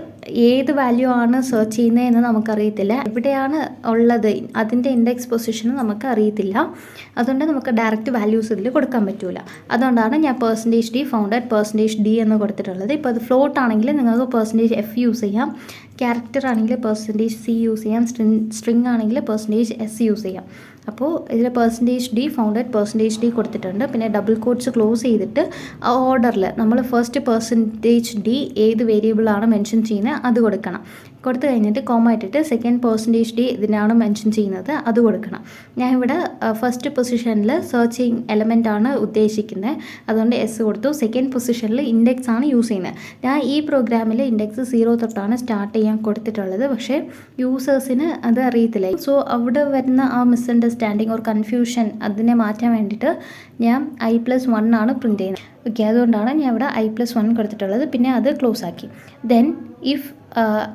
ഏത് വാല്യൂ ആണ് സെർച്ച് ചെയ്യുന്നതെന്ന് നമുക്കറിയത്തില്ല. എവിടെയാണ് ഉള്ളത് അതിൻ്റെ ഇൻഡെക്സ് പൊസിഷൻ നമുക്ക് അറിയത്തില്ല. അതുകൊണ്ട് നമുക്ക് ഡയറക്റ്റ് വാല്യൂസ് ഇതിൽ കൊടുക്കാൻ പറ്റില്ല. അതുകൊണ്ടാണ് ഞാൻ %d ഫൗണ്ടഡ് %d എന്ന് കൊടുത്തിട്ടുള്ളത്. ഇപ്പോൾ അത് ഫ്ലോട്ട് ആണെങ്കിൽ നിങ്ങൾക്ക് %f യൂസ് ചെയ്യാം, ക്യാരക്ടർ ആണെങ്കിൽ %c യൂസ് ചെയ്യാം, സ്ട്രിങ് ആണെങ്കിൽ %s യൂസ് ചെയ്യാം. അപ്പോൾ ഇതിൽ %d ഫൗണ്ടഡ് %d കൊടുത്തിട്ടുണ്ട്. പിന്നെ ഡബിൾ കോട്ട്സ് ക്ലോസ് ചെയ്തിട്ട് ആ ഓർഡറിൽ നമ്മൾ ഫസ്റ്റ് %d ഏത് വേരിയബിളാണ് മെൻഷൻ ചെയ്യുന്നത് അത് കൊടുക്കണം. കൊടുത്തു കഴിഞ്ഞിട്ട് കോമ ഇട്ടിട്ട് സെക്കൻഡ് %d ഇതിനാണ് മെൻഷൻ ചെയ്യുന്നത് അത് കൊടുക്കണം. ഞാൻ ഇവിടെ ഫസ്റ്റ് പൊസിഷനിൽ സെർച്ചിങ് എലമെൻ്റ് ആണ് ഉദ്ദേശിക്കുന്നത്, അതുകൊണ്ട് എസ് കൊടുത്തു. സെക്കൻഡ് പൊസിഷനിൽ ഇൻഡെക്സ് ആണ് യൂസ് ചെയ്യുന്നത്. ഞാൻ ഈ പ്രോഗ്രാമിൽ ഇൻഡെക്സ് 0 തൊട്ടാണ് സ്റ്റാർട്ട് ചെയ്യാൻ കൊടുത്തിട്ടുള്ളത്. പക്ഷേ യൂസേഴ്സിന് അത് അറിയത്തില്ല. സോ അവിടെ വരുന്ന ആ മിസ്അണ്ടർസ്റ്റാൻഡിങ് ഓർ കൺഫ്യൂഷൻ അതിനെ മാറ്റാൻ വേണ്ടിയിട്ട് ഞാൻ i+1 ആണ് പ്രിൻറ്റ് ചെയ്യുന്നത്. ഓക്കെ, അതുകൊണ്ടാണ് ഞാൻ ഇവിടെ i+1 കൊടുത്തിട്ടുള്ളത്. പിന്നെ അത് ക്ലോസ് ആക്കി. ദെൻ ഇഫ്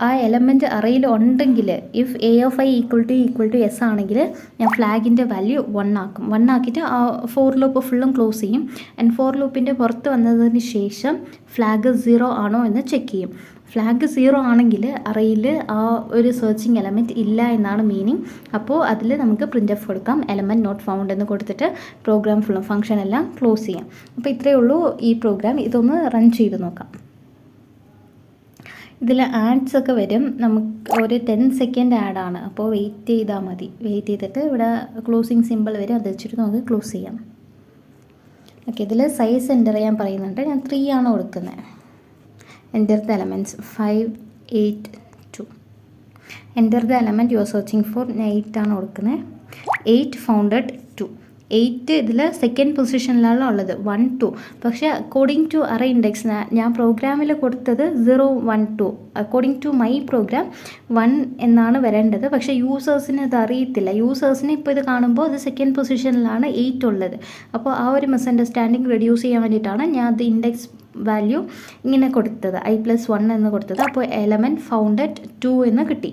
ആ എലമെൻറ്റ് അറയിൽ ഉണ്ടെങ്കിൽ, if A of I equal to S ആണെങ്കിൽ ഞാൻ ഫ്ലാഗിൻ്റെ വാല്യൂ 1 ആക്കും. 1 ആക്കിയിട്ട് ആ ഫോർ ലൂപ്പ് ഫുള്ളും ക്ലോസ് ചെയ്യും. ആൻഡ് ഫോർ ലൂപ്പിൻ്റെ പുറത്ത് വന്നതിന് ശേഷം ഫ്ലാഗ് 0 ആണോ എന്ന് ചെക്ക് ചെയ്യും. ഫ്ലാഗ് 0 ആണെങ്കിൽ അറയിൽ ആ ഒരു സെർച്ചിങ് എലമെൻറ്റ് ഇല്ല എന്നാണ് മീനിങ്. അപ്പോൾ അതിൽ നമുക്ക് പ്രിൻ്റ് എഫ് കൊടുക്കാം, എലമെൻറ്റ് നോട്ട് ഫൗണ്ട് എന്ന് കൊടുത്തിട്ട് പ്രോഗ്രാം ഫുള്ളും ഫംഗ്ഷൻ എല്ലാം ക്ലോസ് ചെയ്യാം. അപ്പോൾ ഇത്രയേ ഉള്ളൂ ഈ പ്രോഗ്രാം. ഇതൊന്ന് റൺ ചെയ്ത് നോക്കാം. ഇതിൽ ആഡ്സ് ഒക്കെ വരും. നമുക്ക് ഒരു 10 സെക്കൻഡ് ആഡാണ്, അപ്പോൾ വെയിറ്റ് ചെയ്താൽ മതി. വെയിറ്റ് ചെയ്തിട്ട് ഇവിടെ ക്ലോസിങ് സിമ്പിൾ വരും, അത് വെച്ചിട്ട് നമുക്ക് ക്ലോസ് ചെയ്യാം. ഓക്കെ, ഇതിൽ സൈസ് എൻ്റർ ചെയ്യാൻ പറയുന്നുണ്ട്. ഞാൻ 3 ആണ് കൊടുക്കുന്നത്. Enter the elements 5, 8, 2. Enter the element you are searching for. ഞാൻ 8 ആണ് കൊടുക്കുന്നത്. 8 ഫൗണ്ടഡ് 2. 8 ഇതിൽ സെക്കൻഡ് പൊസിഷനിലാണ് ഉള്ളത്, 1, 2. പക്ഷേ അക്കോർഡിംഗ് ടു അറേ ഇൻഡെക്സ് ഞാൻ പ്രോഗ്രാമിൽ കൊടുത്തത് 0, 1, 2. അക്കോർഡിംഗ് ടു മൈ പ്രോഗ്രാം 1 എന്നാണ് വരേണ്ടത്. പക്ഷേ യൂസേഴ്സിന് അത് അറിയത്തില്ല. യൂസേഴ്സിന് ഇപ്പോൾ ഇത് കാണുമ്പോൾ അത് സെക്കൻഡ് പൊസിഷനിലാണ് 8 ഉള്ളത്. അപ്പോൾ ആ ഒരു മിസ്അണ്ടർസ്റ്റാൻഡിങ് റെഡ്യൂസ് ചെയ്യാൻ വേണ്ടിയിട്ടാണ് ഞാൻ അത് ഇൻഡെക്സ് വാല്യൂ ഇങ്ങനെ കൊടുത്തത്, i+1 എന്ന് കൊടുത്തത്. അപ്പോൾ എലമെൻറ്റ് ഫൗണ്ടഡ് 2 എന്ന് കിട്ടി.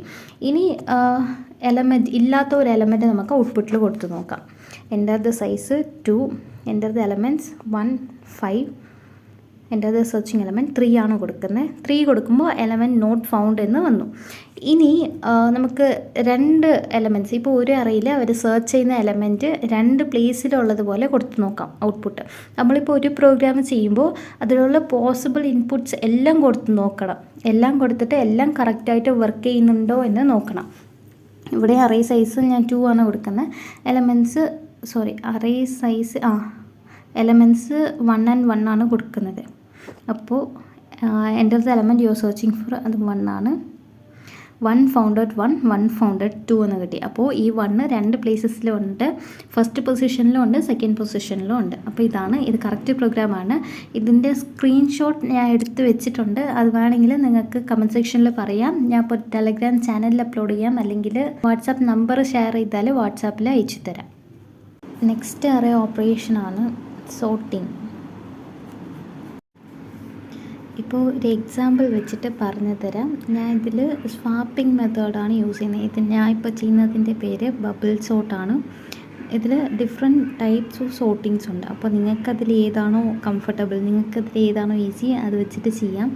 ഇനി എലമെൻറ്റ് ഇല്ലാത്ത ഒരു എലമെൻറ്റ് നമുക്ക് ഔട്ട്പുട്ടിൽ കൊടുത്ത് നോക്കാം. Enter the size 2, enter the elements 1, 5, enter the searching element 3 ആണ് കൊടുക്കുന്നത്. 3 കൊടുക്കുമ്പോൾ എലമെൻറ്റ് നോട്ട് ഫൗണ്ട് എന്ന് വന്നു. ഇനി നമുക്ക് 2 എലമെൻറ്റ്സ്, ഇപ്പോൾ ഒരു അറയിൽ അവർ സെർച്ച് ചെയ്യുന്ന എലമെൻറ്റ് 2 പ്ലേസിലുള്ളതുപോലെ കൊടുത്തു നോക്കാം ഔട്ട്പുട്ട്. നമ്മളിപ്പോൾ ഒരു പ്രോഗ്രാം ചെയ്യുമ്പോൾ അതിലുള്ള പോസിബിൾ ഇൻപുട്ട്സ് എല്ലാം കൊടുത്ത് നോക്കണം. എല്ലാം കൊടുത്തിട്ട് എല്ലാം കറക്റ്റായിട്ട് വർക്ക് ചെയ്യുന്നുണ്ടോ എന്ന് നോക്കണം. ഇവിടെ അറേ സൈസ് ഞാൻ 2 ആണ് കൊടുക്കുന്നത്. അറേ സൈസ് എലമെൻറ്റ്സ് 1 and 1 ആണ് കൊടുക്കുന്നത്. അപ്പോൾ enter the element you are searching for, അത് 1 ആണ്. 1 ഫൗണ്ടഡ് 1, 1 ഫൗണ്ടഡ് 2 എന്ന് കിട്ടി. അപ്പോൾ ഈ 1 2 പ്ലേസസിലും ഉണ്ട്, ഫസ്റ്റ് പൊസിഷനിലും ഉണ്ട്, സെക്കൻഡ് പൊസിഷനിലും ഉണ്ട്. അപ്പോൾ ഇത് കറക്റ്റ് പ്രോഗ്രാമാണ്. ഇതിൻ്റെ സ്ക്രീൻഷോട്ട് ഞാൻ എടുത്ത് വെച്ചിട്ടുണ്ട്. അത് വേണമെങ്കിൽ നിങ്ങൾക്ക് കമൻറ്റ് സെക്ഷനിൽ പറയാം. ഞാൻ ഇപ്പോൾ ടെലഗ്രാം ചാനലിൽ അപ്ലോഡ് ചെയ്യാം, അല്ലെങ്കിൽ വാട്സാപ്പ് നമ്പർ ഷെയർ ചെയ്താൽ വാട്സാപ്പിൽ അയച്ചു തരാം. നെക്സ്റ്റ് അറേ ഓപ്പറേഷനാണ് സോർട്ടിങ്. ഇപ്പോൾ ഒരു എക്സാമ്പിൾ വെച്ചിട്ട് പറഞ്ഞു തരാം. ഞാൻ ഇതിൽ സ്വാപ്പിംഗ് മെത്തേഡാണ് യൂസ് ചെയ്യുന്നത്. ഇത് ഞാൻ ഇപ്പോൾ ചെയ്യുന്നതിൻ്റെ പേര് ബബിൾ സോർട്ടാണ്. ഇതിൽ ഡിഫറെൻറ്റ് ടൈപ്സ് ഓഫ് സോർട്ടിങ്സ് ഉണ്ട്. അപ്പോൾ നിങ്ങൾക്കതിൽ ഏതാണോ കംഫർട്ടബിൾ, നിങ്ങൾക്കതിൽ ഏതാണോ ഈസി അത് വെച്ചിട്ട് ചെയ്യാം.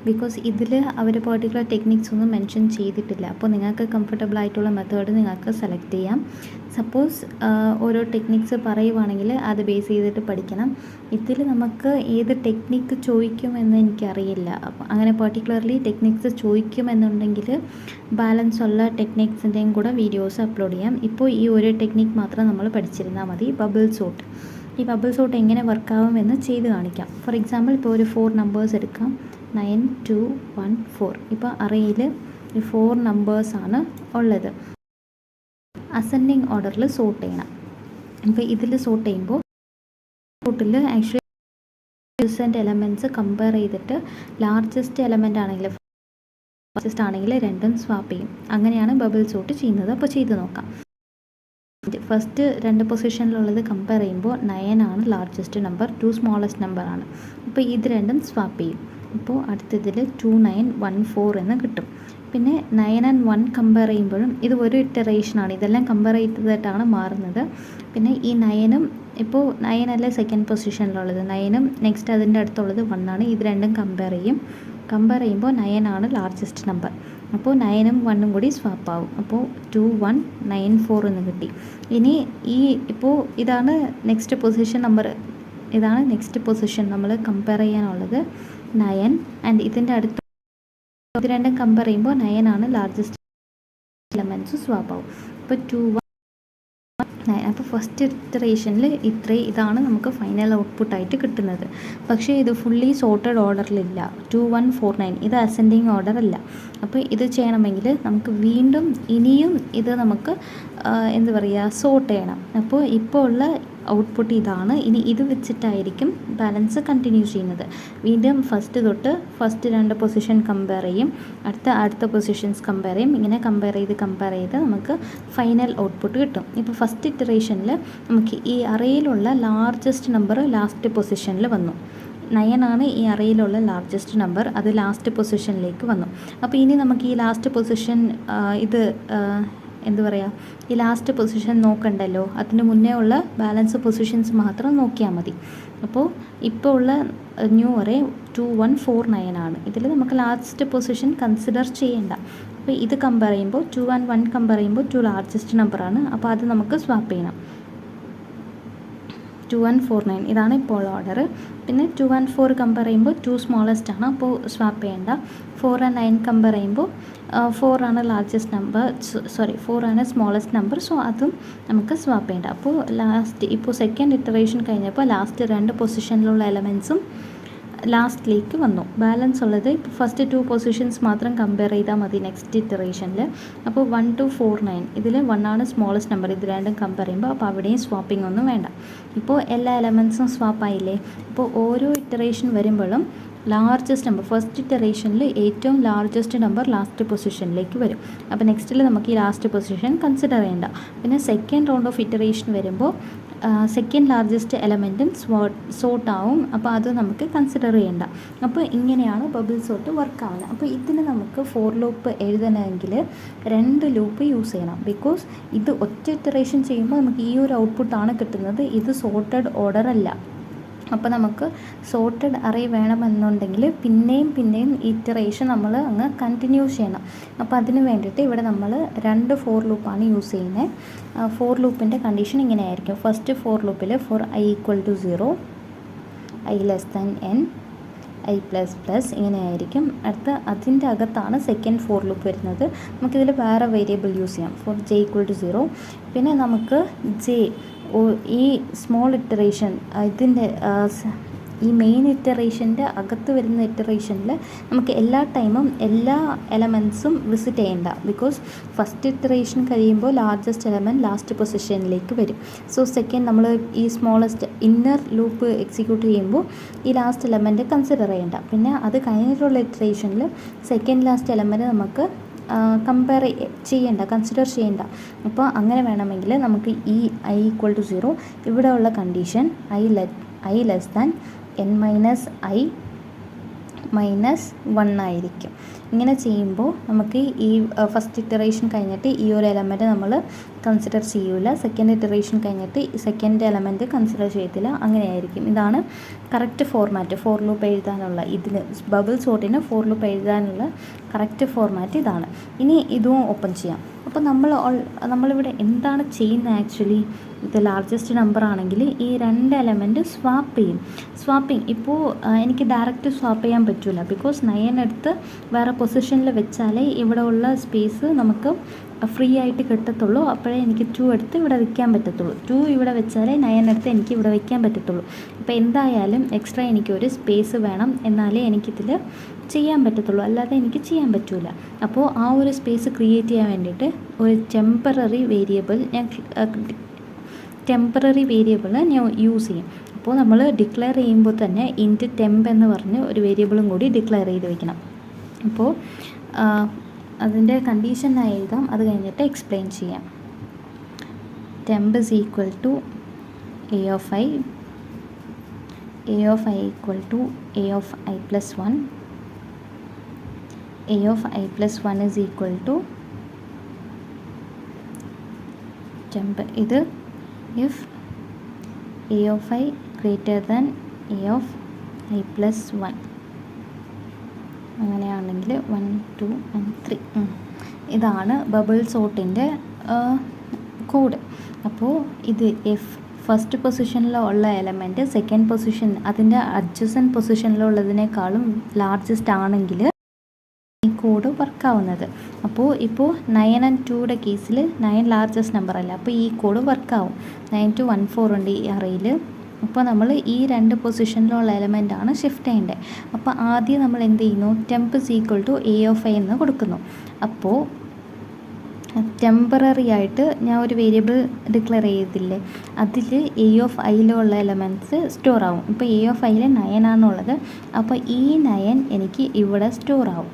ബിക്കോസ് ഇതിൽ അവർ പെർട്ടിക്കുലർ ടെക്നിക്സ് ഒന്നും മെൻഷൻ ചെയ്തിട്ടില്ല. അപ്പോൾ നിങ്ങൾക്ക് കംഫർട്ടബിൾ ആയിട്ടുള്ള മെത്തേഡ് നിങ്ങൾക്ക് സെലക്ട് ചെയ്യാം. സപ്പോസ് ഓരോ ടെക്നിക്സ് പറയുവാണെങ്കിൽ അത് ബേസ് ചെയ്തിട്ട് പഠിക്കണം. ഇതിൽ നമുക്ക് ഏത് ടെക്നിക്ക് ചോദിക്കുമെന്ന് എനിക്കറിയില്ല. അപ്പോൾ അങ്ങനെ പെർട്ടിക്കുലർലി ടെക്നിക്സ് ചോദിക്കുമെന്നുണ്ടെങ്കിൽ ബാലൻസ് ഉള്ള ടെക്നിക്സിൻ്റെയും കൂടെ വീഡിയോസ് അപ്ലോഡ് ചെയ്യാം. ഇപ്പോൾ ഈ ഒരു ടെക്നിക്ക് മാത്രം നമ്മൾ പഠിച്ചിരുന്നാൽ മതി, ബബിൾ സോർട്ട്. ഈ ബബിൾ സോർട്ട് എങ്ങനെ വർക്കാവുമെന്ന് ചെയ്ത് കാണിക്കാം. ഫോർ എക്സാമ്പിൾ ഇപ്പോൾ ഒരു 4 നമ്പേഴ്സ് എടുക്കാം, 9 2 1 4. ഇപ്പോൾ അറേയിൽ ഈ 4 നമ്പേഴ്സാണ് ഉള്ളത്. അസെൻഡിങ് ഓർഡറിൽ സോർട്ട് ചെയ്യണം. ഇപ്പോൾ ഇതിൽ സോർട്ട് ചെയ്യുമ്പോൾ സോർട്ടിൽ ആക്ച്വലി ലാർജസ്റ്റ് എലമെൻറ്റ്സ് കമ്പയർ ചെയ്തിട്ട് ലാർജസ്റ്റ് എലമെൻ്റ് ആണെങ്കിൽ ലാർജസ്റ്റ് ആണെങ്കിൽ രണ്ടും സ്വാപ്പ് ചെയ്യും. അങ്ങനെയാണ് ബബിൾ സോർട്ട് ചെയ്യുന്നത്. അപ്പോൾ ചെയ്ത് നോക്കാം. ഫസ്റ്റ് 2 പൊസിഷനിലുള്ളത് കമ്പയർ ചെയ്യുമ്പോൾ 9 ആണ് ലാർജസ്റ്റ് നമ്പർ, 2 സ്മോളസ്റ്റ് നമ്പറാണ്. അപ്പോൾ ഇത് രണ്ടും സ്വാപ്പ് ചെയ്യും. ഇപ്പോൾ അടുത്തതിൽ 2 9 1 4 എന്ന് കിട്ടും. പിന്നെ 9 and 1 കമ്പയർ ചെയ്യുമ്പോഴും ഇത് ഒരു ഇറ്ററേഷനാണ്, ഇതെല്ലാം കമ്പയർ ചെയ്തിട്ടാണ് മാറുന്നത്. പിന്നെ ഈ 9ഉം ഇപ്പോൾ 9 അല്ലേ സെക്കൻഡ് പൊസിഷനിലുള്ളത്, 9ഉം നെക്സ്റ്റ് അതിൻ്റെ അടുത്തുള്ളത് 1 ആണ്. ഇത് രണ്ടും കമ്പയർ ചെയ്യുമ്പോൾ 9 ആണ് ലാർജസ്റ്റ് നമ്പർ. അപ്പോൾ 9ഉം 1ഉം കൂടി സ്വാപ്പ് ആവും. അപ്പോൾ 2 1 9 4 എന്ന് കിട്ടി. ഇനി ഇപ്പോൾ ഇതാണ് നെക്സ്റ്റ് പൊസിഷൻ നമ്പർ, ഇതാണ് നെക്സ്റ്റ് പൊസിഷൻ നമ്മൾ കമ്പയർ ചെയ്യാനുള്ളത് 9 ആൻഡ് ഇതിൻ്റെ അടുത്ത് ഇത് രണ്ടും കമ്പയർ ചെയ്യുമ്പോൾ 9 ആണ് ലാർജസ്റ്റ് എലമെൻറ്റ്സ് സ്വാപ്പ് ആവും. അപ്പോൾ 2 1 9. അപ്പോൾ ഫസ്റ്റ് ഇറ്ററേഷനിൽ ഇതാണ് നമുക്ക് ഫൈനൽ ഔട്ട്പുട്ടായിട്ട് കിട്ടുന്നത്. പക്ഷേ ഇത് ഫുള്ളി സോർട്ടഡ് ഓർഡറിലില്ല. 2 1 4 9 ഇത് അസെൻഡിങ് ഓർഡർ അല്ല. അപ്പോൾ ഇത് ചെയ്യണമെങ്കിൽ നമുക്ക് വീണ്ടും ഇനിയും ഇത് നമുക്ക് സോർട്ട് ചെയ്യണം. അപ്പോൾ ഇപ്പോൾ ഉള്ള ഔട്ട്പുട്ട് ഇതാണ്. ഇനി ഇത് വെച്ചിട്ടായിരിക്കും ബാലൻസ് കണ്ടിന്യൂ ചെയ്യുന്നത്. വീണ്ടും ഫസ്റ്റ് 2 പൊസിഷൻ കമ്പയർ ചെയ്യും, അടുത്ത പൊസിഷൻസ് കമ്പയർ ചെയ്യും. ഇങ്ങനെ കമ്പയർ ചെയ്ത് നമുക്ക് ഫൈനൽ ഔട്ട്പുട്ട് കിട്ടും. ഇപ്പോൾ ഫസ്റ്റ് ഇറ്ററേഷനിൽ നമുക്ക് ഈ അറേയിലുള്ള ലാർജസ്റ്റ് നമ്പർ ലാസ്റ്റ് പൊസിഷനിൽ വന്നു. 9 ആണ് ഈ അറേയിലുള്ള ലാർജസ്റ്റ് നമ്പർ, അത് ലാസ്റ്റ് പൊസിഷനിലേക്ക് വന്നു. അപ്പോൾ ഇനി നമുക്ക് ഈ ലാസ്റ്റ് പൊസിഷൻ ഈ ലാസ്റ്റ് പൊസിഷൻ നോക്കണ്ടല്ലോ, അതിന് മുന്നേ ഉള്ള ബാലൻസ് പൊസിഷൻസ് മാത്രം നോക്കിയാൽ മതി. അപ്പോൾ ഇപ്പോൾ ഉള്ള ന്യൂ അറേ 2 1 4 9 ആണ്. ഇതിൽ നമുക്ക് ലാസ്റ്റ് പൊസിഷൻ കൺസിഡർ ചെയ്യേണ്ട. അപ്പോൾ ഇത് കമ്പയർ ചെയ്യുമ്പോൾ 2 and 1 കമ്പയർ ചെയ്യുമ്പോൾ 2 ലാർജസ്റ്റ് നമ്പറാണ്. അപ്പോൾ അത് നമുക്ക് സ്വാപ്പ് ചെയ്യണം. 2 1 4 9 ഇതാണ് ഇപ്പോൾ ഓർഡർ. പിന്നെ 2 and 4 കമ്പയർ ചെയ്യുമ്പോൾ 2 സ്മോളസ്റ്റ് ആണ്, അപ്പോൾ സ്വാപ്പ് ചെയ്യേണ്ട. 4 and 9 കമ്പയർ ചെയ്യുമ്പോൾ 4 ആണ് ലാർജസ്റ്റ് നമ്പർ, 4 ആണ് സ്മോളസ്റ്റ് നമ്പർ, സോ അതും നമുക്ക് സ്വാപ്പ് ചെയ്യേണ്ട. അപ്പോൾ ഇപ്പോൾ സെക്കൻഡ് ഇറ്ററേഷൻ കഴിഞ്ഞപ്പോൾ ലാസ്റ്റ് 2 പൊസിഷനിലുള്ള എലമെൻറ്റ്സും ലാസ്റ്റിലേക്ക് വന്നു. ബാലൻസ് ഉള്ളത് ഇപ്പോൾ ഫസ്റ്റ് 2 പൊസിഷൻസ് മാത്രം കമ്പയർ ചെയ്താൽ മതി നെക്സ്റ്റ് ഇറ്ററേഷനിൽ. അപ്പോൾ 1 2 4 9 ഇതിൽ 1 ആണ് സ്മോളസ്റ്റ് നമ്പർ, ഇത് രണ്ടും കമ്പയർ ചെയ്യുമ്പോൾ അപ്പോൾ അവിടെയും സ്വാപ്പിംഗ് ഒന്നും വേണ്ട. ഇപ്പോൾ എല്ലാ എലമെൻറ്റ്സും സ്വാപ്പായില്ലേ. ഇപ്പോൾ ഓരോ ഇറ്ററേഷൻ വരുമ്പോഴും ലാർജസ്റ്റ് നമ്പർ ഫസ്റ്റ് ഇറ്ററേഷനിൽ ഏറ്റവും ലാർജസ്റ്റ് നമ്പർ ലാസ്റ്റ് പൊസിഷനിലേക്ക് വരും. അപ്പോൾ നെക്സ്റ്റിൽ നമുക്ക് ഈ ലാസ്റ്റ് പൊസിഷൻ കൺസിഡർ ചെയ്യേണ്ട. പിന്നെ സെക്കൻഡ് റൗണ്ട് ഓഫ് ഇറ്ററേഷൻ വരുമ്പോൾ സെക്കൻഡ് ലാർജസ്റ്റ് എലമെൻറ്റും സോർട്ട് ആവും. അപ്പോൾ അത് നമുക്ക് കൺസിഡർ ചെയ്യേണ്ട. അപ്പോൾ ഇങ്ങനെയാണ് ബബിൾ സോർട്ട് വർക്ക് ആവുന്നത്. അപ്പോൾ ഇതിന് നമുക്ക് ഫോർ ലൂപ്പ് എഴുതണമെങ്കിൽ 2 ലൂപ്പ് യൂസ് ചെയ്യണം. ബിക്കോസ് ഇത് ഒറ്റ ഇറ്ററേഷൻ ചെയ്യുമ്പോൾ നമുക്ക് ഈ ഒരു ഔട്ട്പുട്ടാണ് കിട്ടുന്നത്, ഇത് സോർട്ടഡ് ഓർഡർ അല്ല. അപ്പോൾ നമുക്ക് സോർട്ടഡ് അറേ വേണമെന്നുണ്ടെങ്കിൽ പിന്നെയും ഇറ്ററേഷൻ നമ്മൾ അങ്ങ് കണ്ടിന്യൂ ചെയ്യണം. അപ്പോൾ അതിന് വേണ്ടിയിട്ട് ഇവിടെ നമ്മൾ 2 ഫോർ ലൂപ്പാണ് യൂസ് ചെയ്യുന്നത്. ഫോർ ലൂപ്പിൻ്റെ കണ്ടീഷൻ ഇങ്ങനെയായിരിക്കും. ഫസ്റ്റ് ഫോർ ലൂപ്പിൽ four i = 0, i n, i++ ഇങ്ങനെയായിരിക്കും. അതിൻ്റെ അകത്താണ് സെക്കൻഡ് ഫോർ ലൂപ്പ് വരുന്നത്. നമുക്കിതിൽ വേറെ വേരിയബിൾ യൂസ് ചെയ്യാം. For j = 0. പിന്നെ നമുക്ക് ഈ സ്മോൾ ഇറ്ററേഷൻ ഈ മെയിൻ ഇറ്ററേഷൻ്റെ അകത്ത് വരുന്ന ഇറ്ററേഷനിൽ നമുക്ക് എല്ലാ ടൈമും എല്ലാ എലമെൻറ്റ്സും വിസിറ്റ് ചെയ്യേണ്ട. ബിക്കോസ് ഫസ്റ്റ് ഇറ്ററേഷൻ കഴിയുമ്പോൾ ലാർജസ്റ്റ് എലമെൻറ്റ് ലാസ്റ്റ് പൊസിഷനിലേക്ക് വരും. സോ സെക്കൻഡ് നമ്മൾ ഈ സ്മോളസ്റ്റ് ഇന്നർ ലൂപ്പ് എക്സിക്യൂട്ട് ചെയ്യുമ്പോൾ ഈ ലാസ്റ്റ് എലമെൻറ്റ് കൺസിഡർ ചെയ്യേണ്ട. പിന്നെ അത് കഴിഞ്ഞിട്ടുള്ള ഇറ്ററേഷനിൽ സെക്കൻഡ് ലാസ്റ്റ് എലമെൻറ്റ് നമുക്ക് കൺസിഡർ ചെയ്യേണ്ട. അപ്പോൾ അങ്ങനെ വേണമെങ്കിൽ നമുക്ക് ഈ i = 0 ഇവിടെ ഉള്ള കണ്ടീഷൻ i n-i-1 ആയിരിക്കും. ഇങ്ങനെ ചെയ്യുമ്പോൾ നമുക്ക് ഈ ഫസ്റ്റ് ഇറ്ററേഷൻ കഴിഞ്ഞിട്ട് ഈ ഒരു എലമെൻറ്റ് നമ്മൾ കൺസിഡർ ചെയ്യില്ല, സെക്കൻഡ് ഇറ്ററേഷൻ കഴിഞ്ഞിട്ട് സെക്കൻഡ് എലമെൻറ്റ് കൺസിഡർ ചെയ്യത്തില്ല. അങ്ങനെയായിരിക്കും. ഇതാണ് കറക്റ്റ് ഫോർമാറ്റ് ഫോർ ലൂപ്പ് എഴുതാനുള്ള. ഇതിന് ബബിൾ സോർട്ടിന് ഫോർ ലൂപ്പ് എഴുതാനുള്ള കറക്റ്റ് ഫോർമാറ്റ് ഇതാണ്. ഇനി ഇതും ഓപ്പൺ ചെയ്യാം. അപ്പോൾ നമ്മളിവിടെ എന്താണ് ചെയ്യുന്നത്? ആക്ച്വലി ഇത് ലാർജസ്റ്റ് നമ്പർ ആണെങ്കിൽ ഈ 2 എലമെൻറ്റ് സ്വാപ്പിംഗ് ഇപ്പോൾ എനിക്ക് ഡയറക്റ്റ് സ്വാപ്പ് ചെയ്യാൻ പറ്റില്ല. ബിക്കോസ് 9 എടുത്ത് വേറെ പൊസിഷനിൽ വെച്ചാലേ ഇവിടെ ഉള്ള സ്പേസ് നമുക്ക് ഫ്രീ ആയിട്ട് കിട്ടത്തുള്ളൂ. അപ്പോഴേ എനിക്ക് 2 എടുത്ത് ഇവിടെ വയ്ക്കാൻ പറ്റത്തുള്ളൂ. 2 ഇവിടെ വെച്ചാലേ 9 എടുത്ത് എനിക്ക് ഇവിടെ വയ്ക്കാൻ പറ്റത്തുള്ളൂ. അപ്പോൾ എന്തായാലും എക്സ്ട്രാ എനിക്കൊരു സ്പേസ് വേണം, എന്നാലേ എനിക്കിതിൽ ചെയ്യാൻ പറ്റത്തുള്ളൂ, അല്ലാതെ എനിക്ക് ചെയ്യാൻ പറ്റില്ല. അപ്പോൾ ആ ഒരു സ്പേസ് ക്രിയേറ്റ് ചെയ്യാൻ വേണ്ടിയിട്ട് ഒരു ടെമ്പററി വേരിയബിൾ ഞാൻ യൂസ് ചെയ്യും. അപ്പോൾ നമ്മൾ ഡിക്ലെയർ ചെയ്യുമ്പോൾ തന്നെ ഇൻറ്റ് ടെമ്പ് എന്ന് പറഞ്ഞ് ഒരു വേരിയബിളും കൂടി ഡിക്ലെയർ ചെയ്ത് വയ്ക്കണം. അപ്പോൾ അതിൻ്റെ കണ്ടീഷനായി എഴുതാം, അത് കഴിഞ്ഞിട്ട് എക്സ്പ്ലെയിൻ ചെയ്യാം. Temp is equal to A of I equal to A of I plus 1, A of I plus 1 is equal to temp. ഇത് if A of I greater than A of I plus 1, അങ്ങനെയാണെങ്കിൽ 1 2 and 3. ഇതാണ് bubble സോർട്ടിൻ്റെ code. അപ്പോൾ ഇത് F first പൊസിഷനിലുള്ള element second position അതിൻ്റെ adjacent പൊസിഷനിലുള്ളതിനേക്കാളും largest ആണെങ്കിൽ ഈ കോഡ് വർക്കാവുന്നത്. അപ്പോൾ ഇപ്പോൾ 9 and 2യുടെ കേസിൽ 9 ലാർജസ്റ്റ് നമ്പർ അല്ല, അപ്പോൾ ഈ കോഡ് വർക്കാവും. 9 to 14 ഉണ്ട് ഈ അറയിൽ. അപ്പോൾ നമ്മൾ ഈ 2 പൊസിഷനിലുള്ള എലമെൻറ്റാണ് ഷിഫ്റ്റ് ചെയ്യേണ്ടത്. അപ്പോൾ ആദ്യം നമ്മൾ എന്ത് ചെയ്യുന്നു, temp is equal to A of I എന്ന് കൊടുക്കുന്നു. അപ്പോൾ ടെമ്പററി ആയിട്ട് ഞാൻ ഒരു വേരിയബിൾ ഡിക്ലെയർ ചെയ്തില്ലേ, അതിൽ എ ഓഫ് ഐയിലുള്ള എലമെൻറ്റ്സ് സ്റ്റോർ ആവും. ഇപ്പോൾ എ ഓഫ് ഐയിൽ 9 ആണുള്ളത്, അപ്പോൾ ഈ 9 എനിക്ക് ഇവിടെ സ്റ്റോർ ആവും.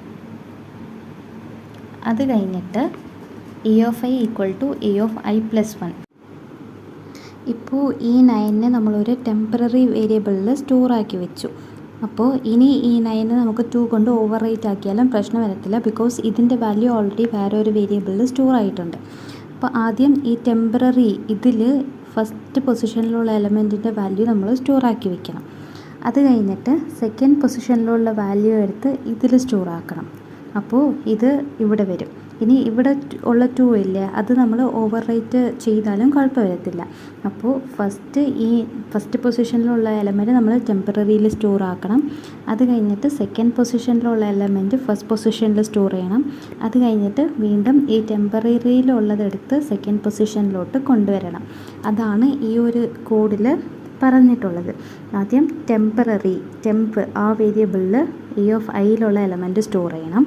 അത് കഴിഞ്ഞിട്ട് A of I equal to A of I plus 1. ഇപ്പോൾ ഈ 9നെ നമ്മളൊരു ടെമ്പററി വേരിയബിളിൽ സ്റ്റോർ ആക്കി വെച്ചു. അപ്പോൾ ഇനി ഈ 9 നമുക്ക് 2 കൊണ്ട് ഓവർ റൈറ്റ് ആക്കിയാലും പ്രശ്നം വരത്തില്ല, ബിക്കോസ് ഇതിൻ്റെ വാല്യൂ ഓൾറെഡി വേറെ ഒരു വേരിയബിളിൽ സ്റ്റോർ ആയിട്ടുണ്ട്. അപ്പോൾ ആദ്യം ഈ ടെമ്പററി ഇതിൽ ഫസ്റ്റ് പൊസിഷനിലുള്ള എലമെൻറ്റിൻ്റെ വാല്യൂ നമ്മൾ സ്റ്റോർ ആക്കി വെക്കണം. അത് കഴിഞ്ഞിട്ട് സെക്കൻഡ് പൊസിഷനിലുള്ള വാല്യൂ എടുത്ത് ഇതിൽ സ്റ്റോർ ആക്കണം. അപ്പോൾ ഇത് ഇവിടെ വരും. ഇനി ഇവിടെ ഉള്ള 2 ഇല്ലേ, അത് നമ്മൾ ഓവർ റൈറ്റ് ചെയ്താലും കുഴപ്പം വരത്തില്ല. അപ്പോൾ ഫസ്റ്റ് പൊസിഷനിലുള്ള എലമെൻറ്റ് നമ്മൾ ടെമ്പററിയിൽ സ്റ്റോർ ആക്കണം. അത് കഴിഞ്ഞിട്ട് സെക്കൻഡ് പൊസിഷനിലുള്ള എലമെൻറ്റ് ഫസ്റ്റ് പൊസിഷനിൽ സ്റ്റോർ ചെയ്യണം. അത് കഴിഞ്ഞിട്ട് വീണ്ടും ഈ ടെമ്പററിയിലുള്ളതെടുത്ത് സെക്കൻഡ് പൊസിഷനിലോട്ട് കൊണ്ടുവരണം. അതാണ് ഈ ഒരു കോഡിൽ പറഞ്ഞിട്ടുള്ളത്. ആദ്യം ടെമ്പ് ആ വേരിയബിളിൽ എ ഓഫ് ഐയിലുള്ള എലമെൻറ്റ് സ്റ്റോർ ചെയ്യണം.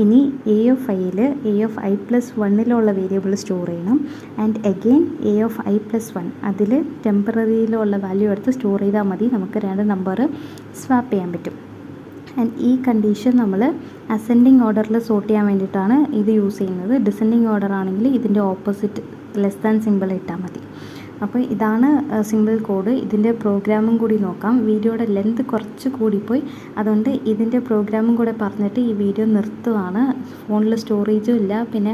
ഇനി എ ഓഫ് ഐയിൽ എ ഓഫ് ഐ പ്ലസ് 1ലുള്ള വേരിയബിൾ സ്റ്റോർ ചെയ്യണം. And again A of I plus 1 അതിൽ ടെമ്പററിയിലുള്ള വാല്യൂ എടുത്ത് സ്റ്റോർ ചെയ്താൽ മതി, നമുക്ക് 2 നമ്പർ സ്വാപ്പ് ചെയ്യാൻ പറ്റും. ആൻഡ് ഈ കണ്ടീഷൻ നമ്മൾ അസെൻഡിങ് ഓർഡറിൽ സോർട്ട് ചെയ്യാൻ വേണ്ടിയിട്ടാണ് ഇത് യൂസ് ചെയ്യുന്നത്. ഡിസെൻഡിങ് ഓർഡർ ആണെങ്കിൽ ഇതിൻ്റെ ഓപ്പോസിറ്റ് ലെസ് ദാൻ സിമ്പിൾ ഇട്ടാൽ മതി. അപ്പോൾ ഇതാണ് സിമ്പിൾ കോഡ്. ഇതിൻ്റെ പ്രോഗ്രാമും കൂടി നോക്കാം. വീഡിയോയുടെ ലെന്ത് കുറച്ച് കൂടിപ്പോയി, അതുകൊണ്ട് ഇതിൻ്റെ പ്രോഗ്രാമും കൂടെ പറഞ്ഞിട്ട് ഈ വീഡിയോ നിർത്തുവാണ്. ഫോണിൽ സ്റ്റോറേജും ഇല്ല, പിന്നെ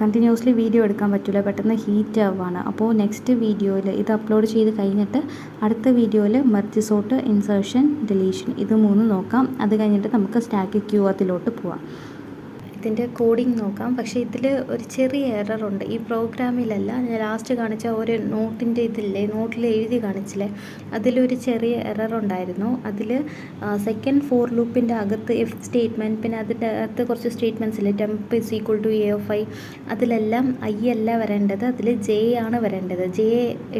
കണ്ടിന്യൂസ്ലി വീഡിയോ എടുക്കാൻ പറ്റില്ല, പെട്ടെന്ന് ഹീറ്റ് ആവുകയാണ്. അപ്പോൾ നെക്സ്റ്റ് വീഡിയോയിൽ ഇത് അപ്ലോഡ് ചെയ്ത് കഴിഞ്ഞിട്ട് അടുത്ത വീഡിയോയിൽ മെർജ് സോർട്ട്, ഇൻസേർഷൻ, ഡിലീഷൻ ഇത് 3 നോക്കാം. അത് കഴിഞ്ഞിട്ട് നമുക്ക് സ്റ്റാക്ക് ക്യൂ അതിലോട്ട് പോവാം. ഇതിൻ്റെ കോഡിങ് നോക്കാം. പക്ഷേ ഇതിൽ ഒരു ചെറിയ എററുണ്ട്. ഈ പ്രോഗ്രാമിലല്ല, ഞാൻ ലാസ്റ്റ് കാണിച്ച ഒരു നോട്ടിൻ്റെ ഇതില്ലേ, നോട്ടിൽ എഴുതി കാണിച്ചില്ലേ, അതിലൊരു ചെറിയ എററുണ്ടായിരുന്നു. അതിൽ സെക്കൻഡ് ഫോർ ലൂപ്പിൻ്റെ അകത്ത് ഇഫ് സ്റ്റേറ്റ്മെൻറ്റ്, പിന്നെ അതിൻ്റെ അകത്ത് കുറച്ച് സ്റ്റേറ്റ്മെൻറ്റ്സ് ഇല്ലേ, temp is equal to A of I, അതിലെല്ലാം ഐ അല്ല വരേണ്ടത്, അതിൽ ജെ ആണ് വരേണ്ടത്. ജെ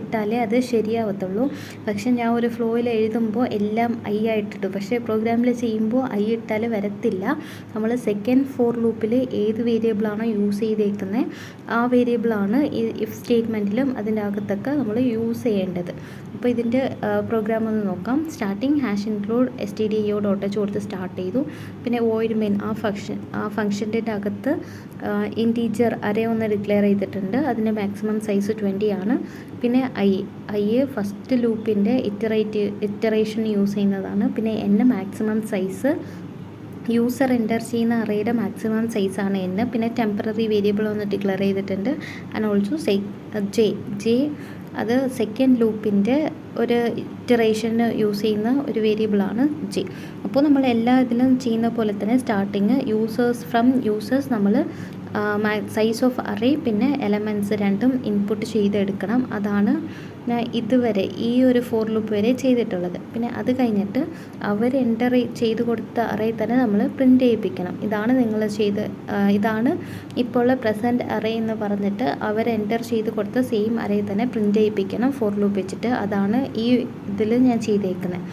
ഇട്ടാലേ അത് ശരിയാവത്തുള്ളൂ. പക്ഷേ ഞാൻ ഒരു ഫ്ലോയിൽ എഴുതുമ്പോൾ എല്ലാം ഐ ആയിട്ടിട്ടു, പക്ഷേ പ്രോഗ്രാമിൽ ചെയ്യുമ്പോൾ ഐ ഇട്ടാൽ വരത്തില്ല. നമ്മൾ സെക്കൻഡ് ഫോർ ലൂപ്പിൽ ഏത് വേരിയബിളാണോ യൂസ് ചെയ്തേക്കുന്നത് ആ വേരിയബിളാണ് ഈ ഇഫ് സ്റ്റേറ്റ്മെൻറ്റിലും അതിൻ്റെ അകത്തൊക്കെ നമ്മൾ യൂസ് ചെയ്യേണ്ടത്. അപ്പോൾ ഇതിൻ്റെ പ്രോഗ്രാം ഒന്ന് നോക്കാം. സ്റ്റാർട്ടിങ് ഹാഷ് ഇൻക്ലൂഡ് stdio.h കൊടുത്ത് സ്റ്റാർട്ട് ചെയ്തു. പിന്നെ വോയിഡ് മെയിൻ ആ ഫംഗ്ഷൻ്റെ അകത്ത് ഇൻറ്റീജർ അറേ ഒന്ന് ഡിക്ലെയർ ചെയ്തിട്ടുണ്ട്. അതിൻ്റെ മാക്സിമം സൈസ് 20 ആണ്. പിന്നെ ഐ ഫസ്റ്റ് ലൂപ്പിൻ്റെ ഇറ്ററേഷൻ യൂസ് ചെയ്യുന്നതാണ്. പിന്നെ മാക്സിമം സൈസ് യൂസർ എൻ്റർ ചെയ്യുന്ന അറേയുടെ മാക്സിമം സൈസാണ് n. പിന്നെ ടെമ്പററി വേരിയബിൾ ഒന്ന് ഡിക്ലെയർ ചെയ്തിട്ടുണ്ട്. ആൻഡ് ഓൾസോ ജെ അത് സെക്കൻഡ് ലൂപ്പിൻ്റെ ഒരു ഇറ്ററേഷന് യൂസ് ചെയ്യുന്ന ഒരു വേരിയബിളാണ് ജെ. അപ്പോൾ നമ്മൾ എല്ലാ ഇതിലും ചെയ്യുന്ന പോലെ തന്നെ സ്റ്റാർട്ടിങ് യൂസേഴ്സ് നമ്മൾ സൈസ് ഓഫ് അറേ പിന്നെ എലമെൻറ്റ്സ് രണ്ടും ഇൻപുട്ട് ചെയ്തെടുക്കണം. അതാണ് ഞാൻ ഇതുവരെ ഈ ഒരു ഫോർ ലൂപ്പ് വരെ ചെയ്തിട്ടുള്ളത്. പിന്നെ അത് കഴിഞ്ഞിട്ട് അവർ എൻ്റർ ചെയ്ത് കൊടുത്ത അറേ തന്നെ നമ്മൾ പ്രിൻ്റ് ചെയ്യിപ്പിക്കണം. ഇതാണ് ഇപ്പോൾ പ്രസൻറ്റ് അറേ എന്ന് പറഞ്ഞിട്ട് അവർ എൻ്റർ ചെയ്ത് കൊടുത്ത സെയിം അറേ തന്നെ പ്രിൻ്റ് ചെയ്യിപ്പിക്കണം ഫോർ ലൂപ്പ് വെച്ചിട്ട്. അതാണ് ഈ ഇതിൽ ഞാൻ ചെയ്തേക്കുന്നത്.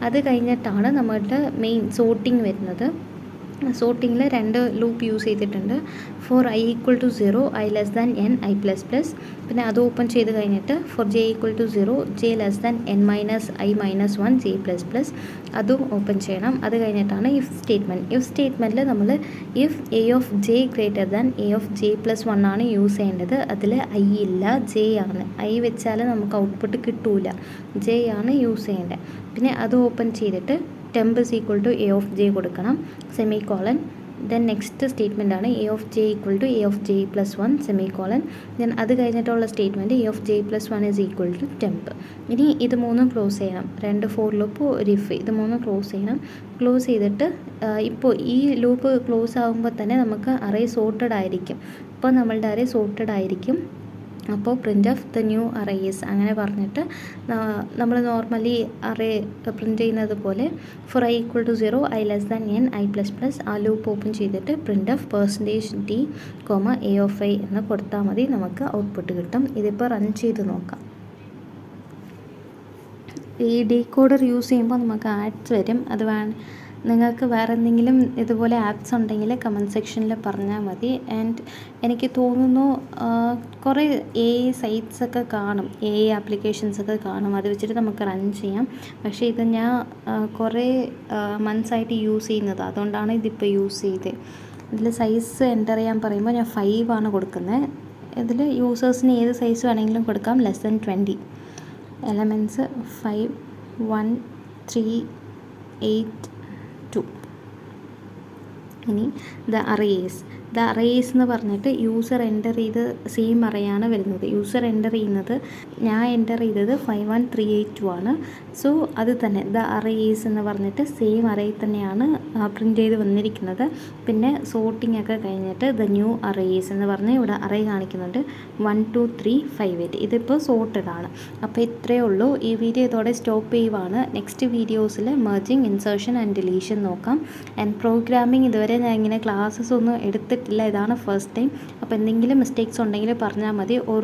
അത് കഴിഞ്ഞിട്ടാണ് നമ്മളുടെ മെയിൻ സോർട്ടിങ് വരുന്നത്. സോർട്ടിങ്ങിൽ 2 ലൂപ്പ് യൂസ് ചെയ്തിട്ടുണ്ട്. For i = 0, i n, i++. പിന്നെ അത് ഓപ്പൺ ചെയ്ത് കഴിഞ്ഞിട്ട് four j = 0, j n - i - 1, j++. അതും ഓപ്പൺ ചെയ്യണം. അത് കഴിഞ്ഞിട്ടാണ് ഇഫ് സ്റ്റേറ്റ്മെൻറ്റ്. ഇഫ് സ്റ്റേറ്റ്മെൻറ്റിൽ നമ്മൾ if a of j greater than a of j+1 ആണ് യൂസ് ചെയ്യേണ്ടത്. അതിൽ i ഇല്ല, j ആണ്. i വെച്ചാൽ നമുക്ക് ഔട്ട്പുട്ട് കിട്ടൂല, j ആണ് യൂസ് ചെയ്യേണ്ടത്. പിന്നെ അത് ഓപ്പൺ ചെയ്തിട്ട് temp = a of j കൊടുക്കണം, സെമിക്കോളൻ. ദെൻ നെക്സ്റ്റ് സ്റ്റേറ്റ്മെൻ്റ് ആണ് a of j = a of j+1, semicolon. Then അത് കഴിഞ്ഞിട്ടുള്ള statement a of j+1 = temp. ഇനി ഇത് മൂന്നും ക്ലോസ് ചെയ്യണം. 2 ഫോർ ലൂപ്പ്, ഒരു ഇഫ്, ഇത് മൂന്നും ക്ലോസ് ചെയ്യണം. ക്ലോസ് ചെയ്തിട്ട് ഇപ്പോൾ ഈ ലൂപ്പ് ക്ലോസ് ആകുമ്പോൾ തന്നെ നമുക്ക് അറേ സോർട്ടഡ് ആയിരിക്കും. ഇപ്പോൾ നമ്മളുടെ അറേ സോർട്ടഡ് ആയിരിക്കും. അപ്പോൾ print of the new arrays അങ്ങനെ പറഞ്ഞിട്ട് നമ്മൾ നോർമലി അറേ പ്രിൻ്റ് ചെയ്യുന്നത് പോലെ for i = 0, i n, i++. ആ ലൂപ്പ് ഓപ്പൺ ചെയ്തിട്ട് print of %d, a of i എന്ന് കൊടുത്താൽ മതി, നമുക്ക് ഔട്ട്പുട്ട് കിട്ടും. ഇതിപ്പോൾ റൺ ചെയ്ത് നോക്കാം. ഈ ഡീകോഡർ യൂസ് ചെയ്യുമ്പോൾ നമുക്ക് ആഡ്സ് വരും. അത് നിങ്ങൾക്ക് വേറെ എന്തെങ്കിലും ഇതുപോലെ ആപ്സ് ഉണ്ടെങ്കിൽ കമൻറ്റ് സെക്ഷനിൽ പറഞ്ഞാൽ മതി. ആൻഡ് എനിക്ക് തോന്നുന്നു കുറേ സൈറ്റ്സൊക്കെ കാണും, ആപ്ലിക്കേഷൻസൊക്കെ കാണും, അത് വെച്ചിട്ട് നമുക്ക് റൺ ചെയ്യാം. പക്ഷേ ഇത് ഞാൻ കുറേ മന്ത്സായിട്ട് യൂസ് ചെയ്യുന്നത്, അതുകൊണ്ടാണ് ഇതിപ്പോൾ യൂസ് ചെയ്തത്. ഇതിൽ സൈസ് എൻ്റർ ചെയ്യാൻ പറയുമ്പോൾ ഞാൻ 5 ആണ് കൊടുക്കുന്നത്. ഇതിൽ യൂസേഴ്സിന് ഏത് സൈസ് വേണമെങ്കിലും കൊടുക്കാം, <20. എലമെൻറ്റ്സ് 5, 1, 3, 8, 2. ഇനി ദ അറേസ് എന്ന് പറഞ്ഞിട്ട് യൂസർ എൻ്റർ ചെയ്ത് സെയിം അറേയാണ് വരുന്നത്. യൂസർ എൻ്റർ ചെയ്യുന്നത് ഞാൻ എൻ്റർ ചെയ്തത് 51382 ആണ്. സോ അത് തന്നെ ദ അറേസ് എന്ന് പറഞ്ഞിട്ട് സെയിം അറേ തന്നെയാണ് പ്രിൻ്റ് ചെയ്ത് വന്നിരിക്കുന്നത്. പിന്നെ സോർട്ടിംഗ് ഒക്കെ കഴിഞ്ഞിട്ട് ദ ന്യൂ അറേസ് എന്ന് പറഞ്ഞ് ഇവിടെ അറേ കാണിക്കുന്നുണ്ട് 1 2 3 5 8. ഇതിപ്പോൾ സോർട്ടഡ് ആണ്. അപ്പോൾ ഇത്രയേ ഉള്ളൂ. ഈ വീഡിയോ ഇതോടെ സ്റ്റോപ്പ് ചെയ്യുവാണ്. നെക്സ്റ്റ് വീഡിയോസിൽ മെർജിങ്, ഇൻസേർഷൻ ആൻഡ് ഡിലീഷൻ നോക്കാം. ആൻഡ് പ്രോഗ്രാമിംഗ് ഇതുവരെ ഞാൻ ഇങ്ങനെ ക്ലാസ്സസ് ഒന്നും എടുത്തിട്ടില്ല, ഇതാണ് ഫസ്റ്റ് ടൈം. അപ്പോൾ എന്തെങ്കിലും മിസ്റ്റേക്സ് ഉണ്ടെങ്കിൽ പറഞ്ഞാൽ മതി. ഓർ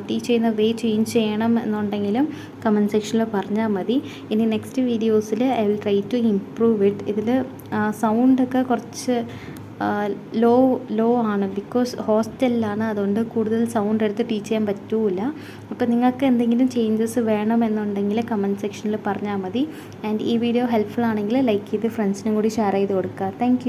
ടീച്ച് ചെയ്യുന്ന വേ ചേഞ്ച് ചെയ്യണം എന്നുണ്ടെങ്കിലും കമൻറ്റ് സെക്ഷനിൽ പറഞ്ഞാൽ മതി. ഇനി നെക്സ്റ്റ് വീഡിയോസിൽ I will try to improve it. ഇതിൽ സൗണ്ടൊക്കെ കുറച്ച് ലോ ആണ്, ബിക്കോസ് ഹോസ്റ്റലിലാണ്, അതുകൊണ്ട് കൂടുതൽ സൗണ്ട് എടുത്ത് ടീച്ച് ചെയ്യാൻ പറ്റൂല. അപ്പോൾ നിങ്ങൾക്ക് എന്തെങ്കിലും ചേഞ്ചസ് വേണമെന്നുണ്ടെങ്കിൽ കമൻറ്റ് സെക്ഷനിൽ പറഞ്ഞാൽ മതി. ആൻഡ് ഈ വീഡിയോ ഹെൽപ്ഫുൾ ആണെങ്കിൽ ലൈക്ക് ചെയ്ത് ഫ്രണ്ട്സിനും കൂടി ഷെയർ ചെയ്ത് കൊടുക്കുക. താങ്ക്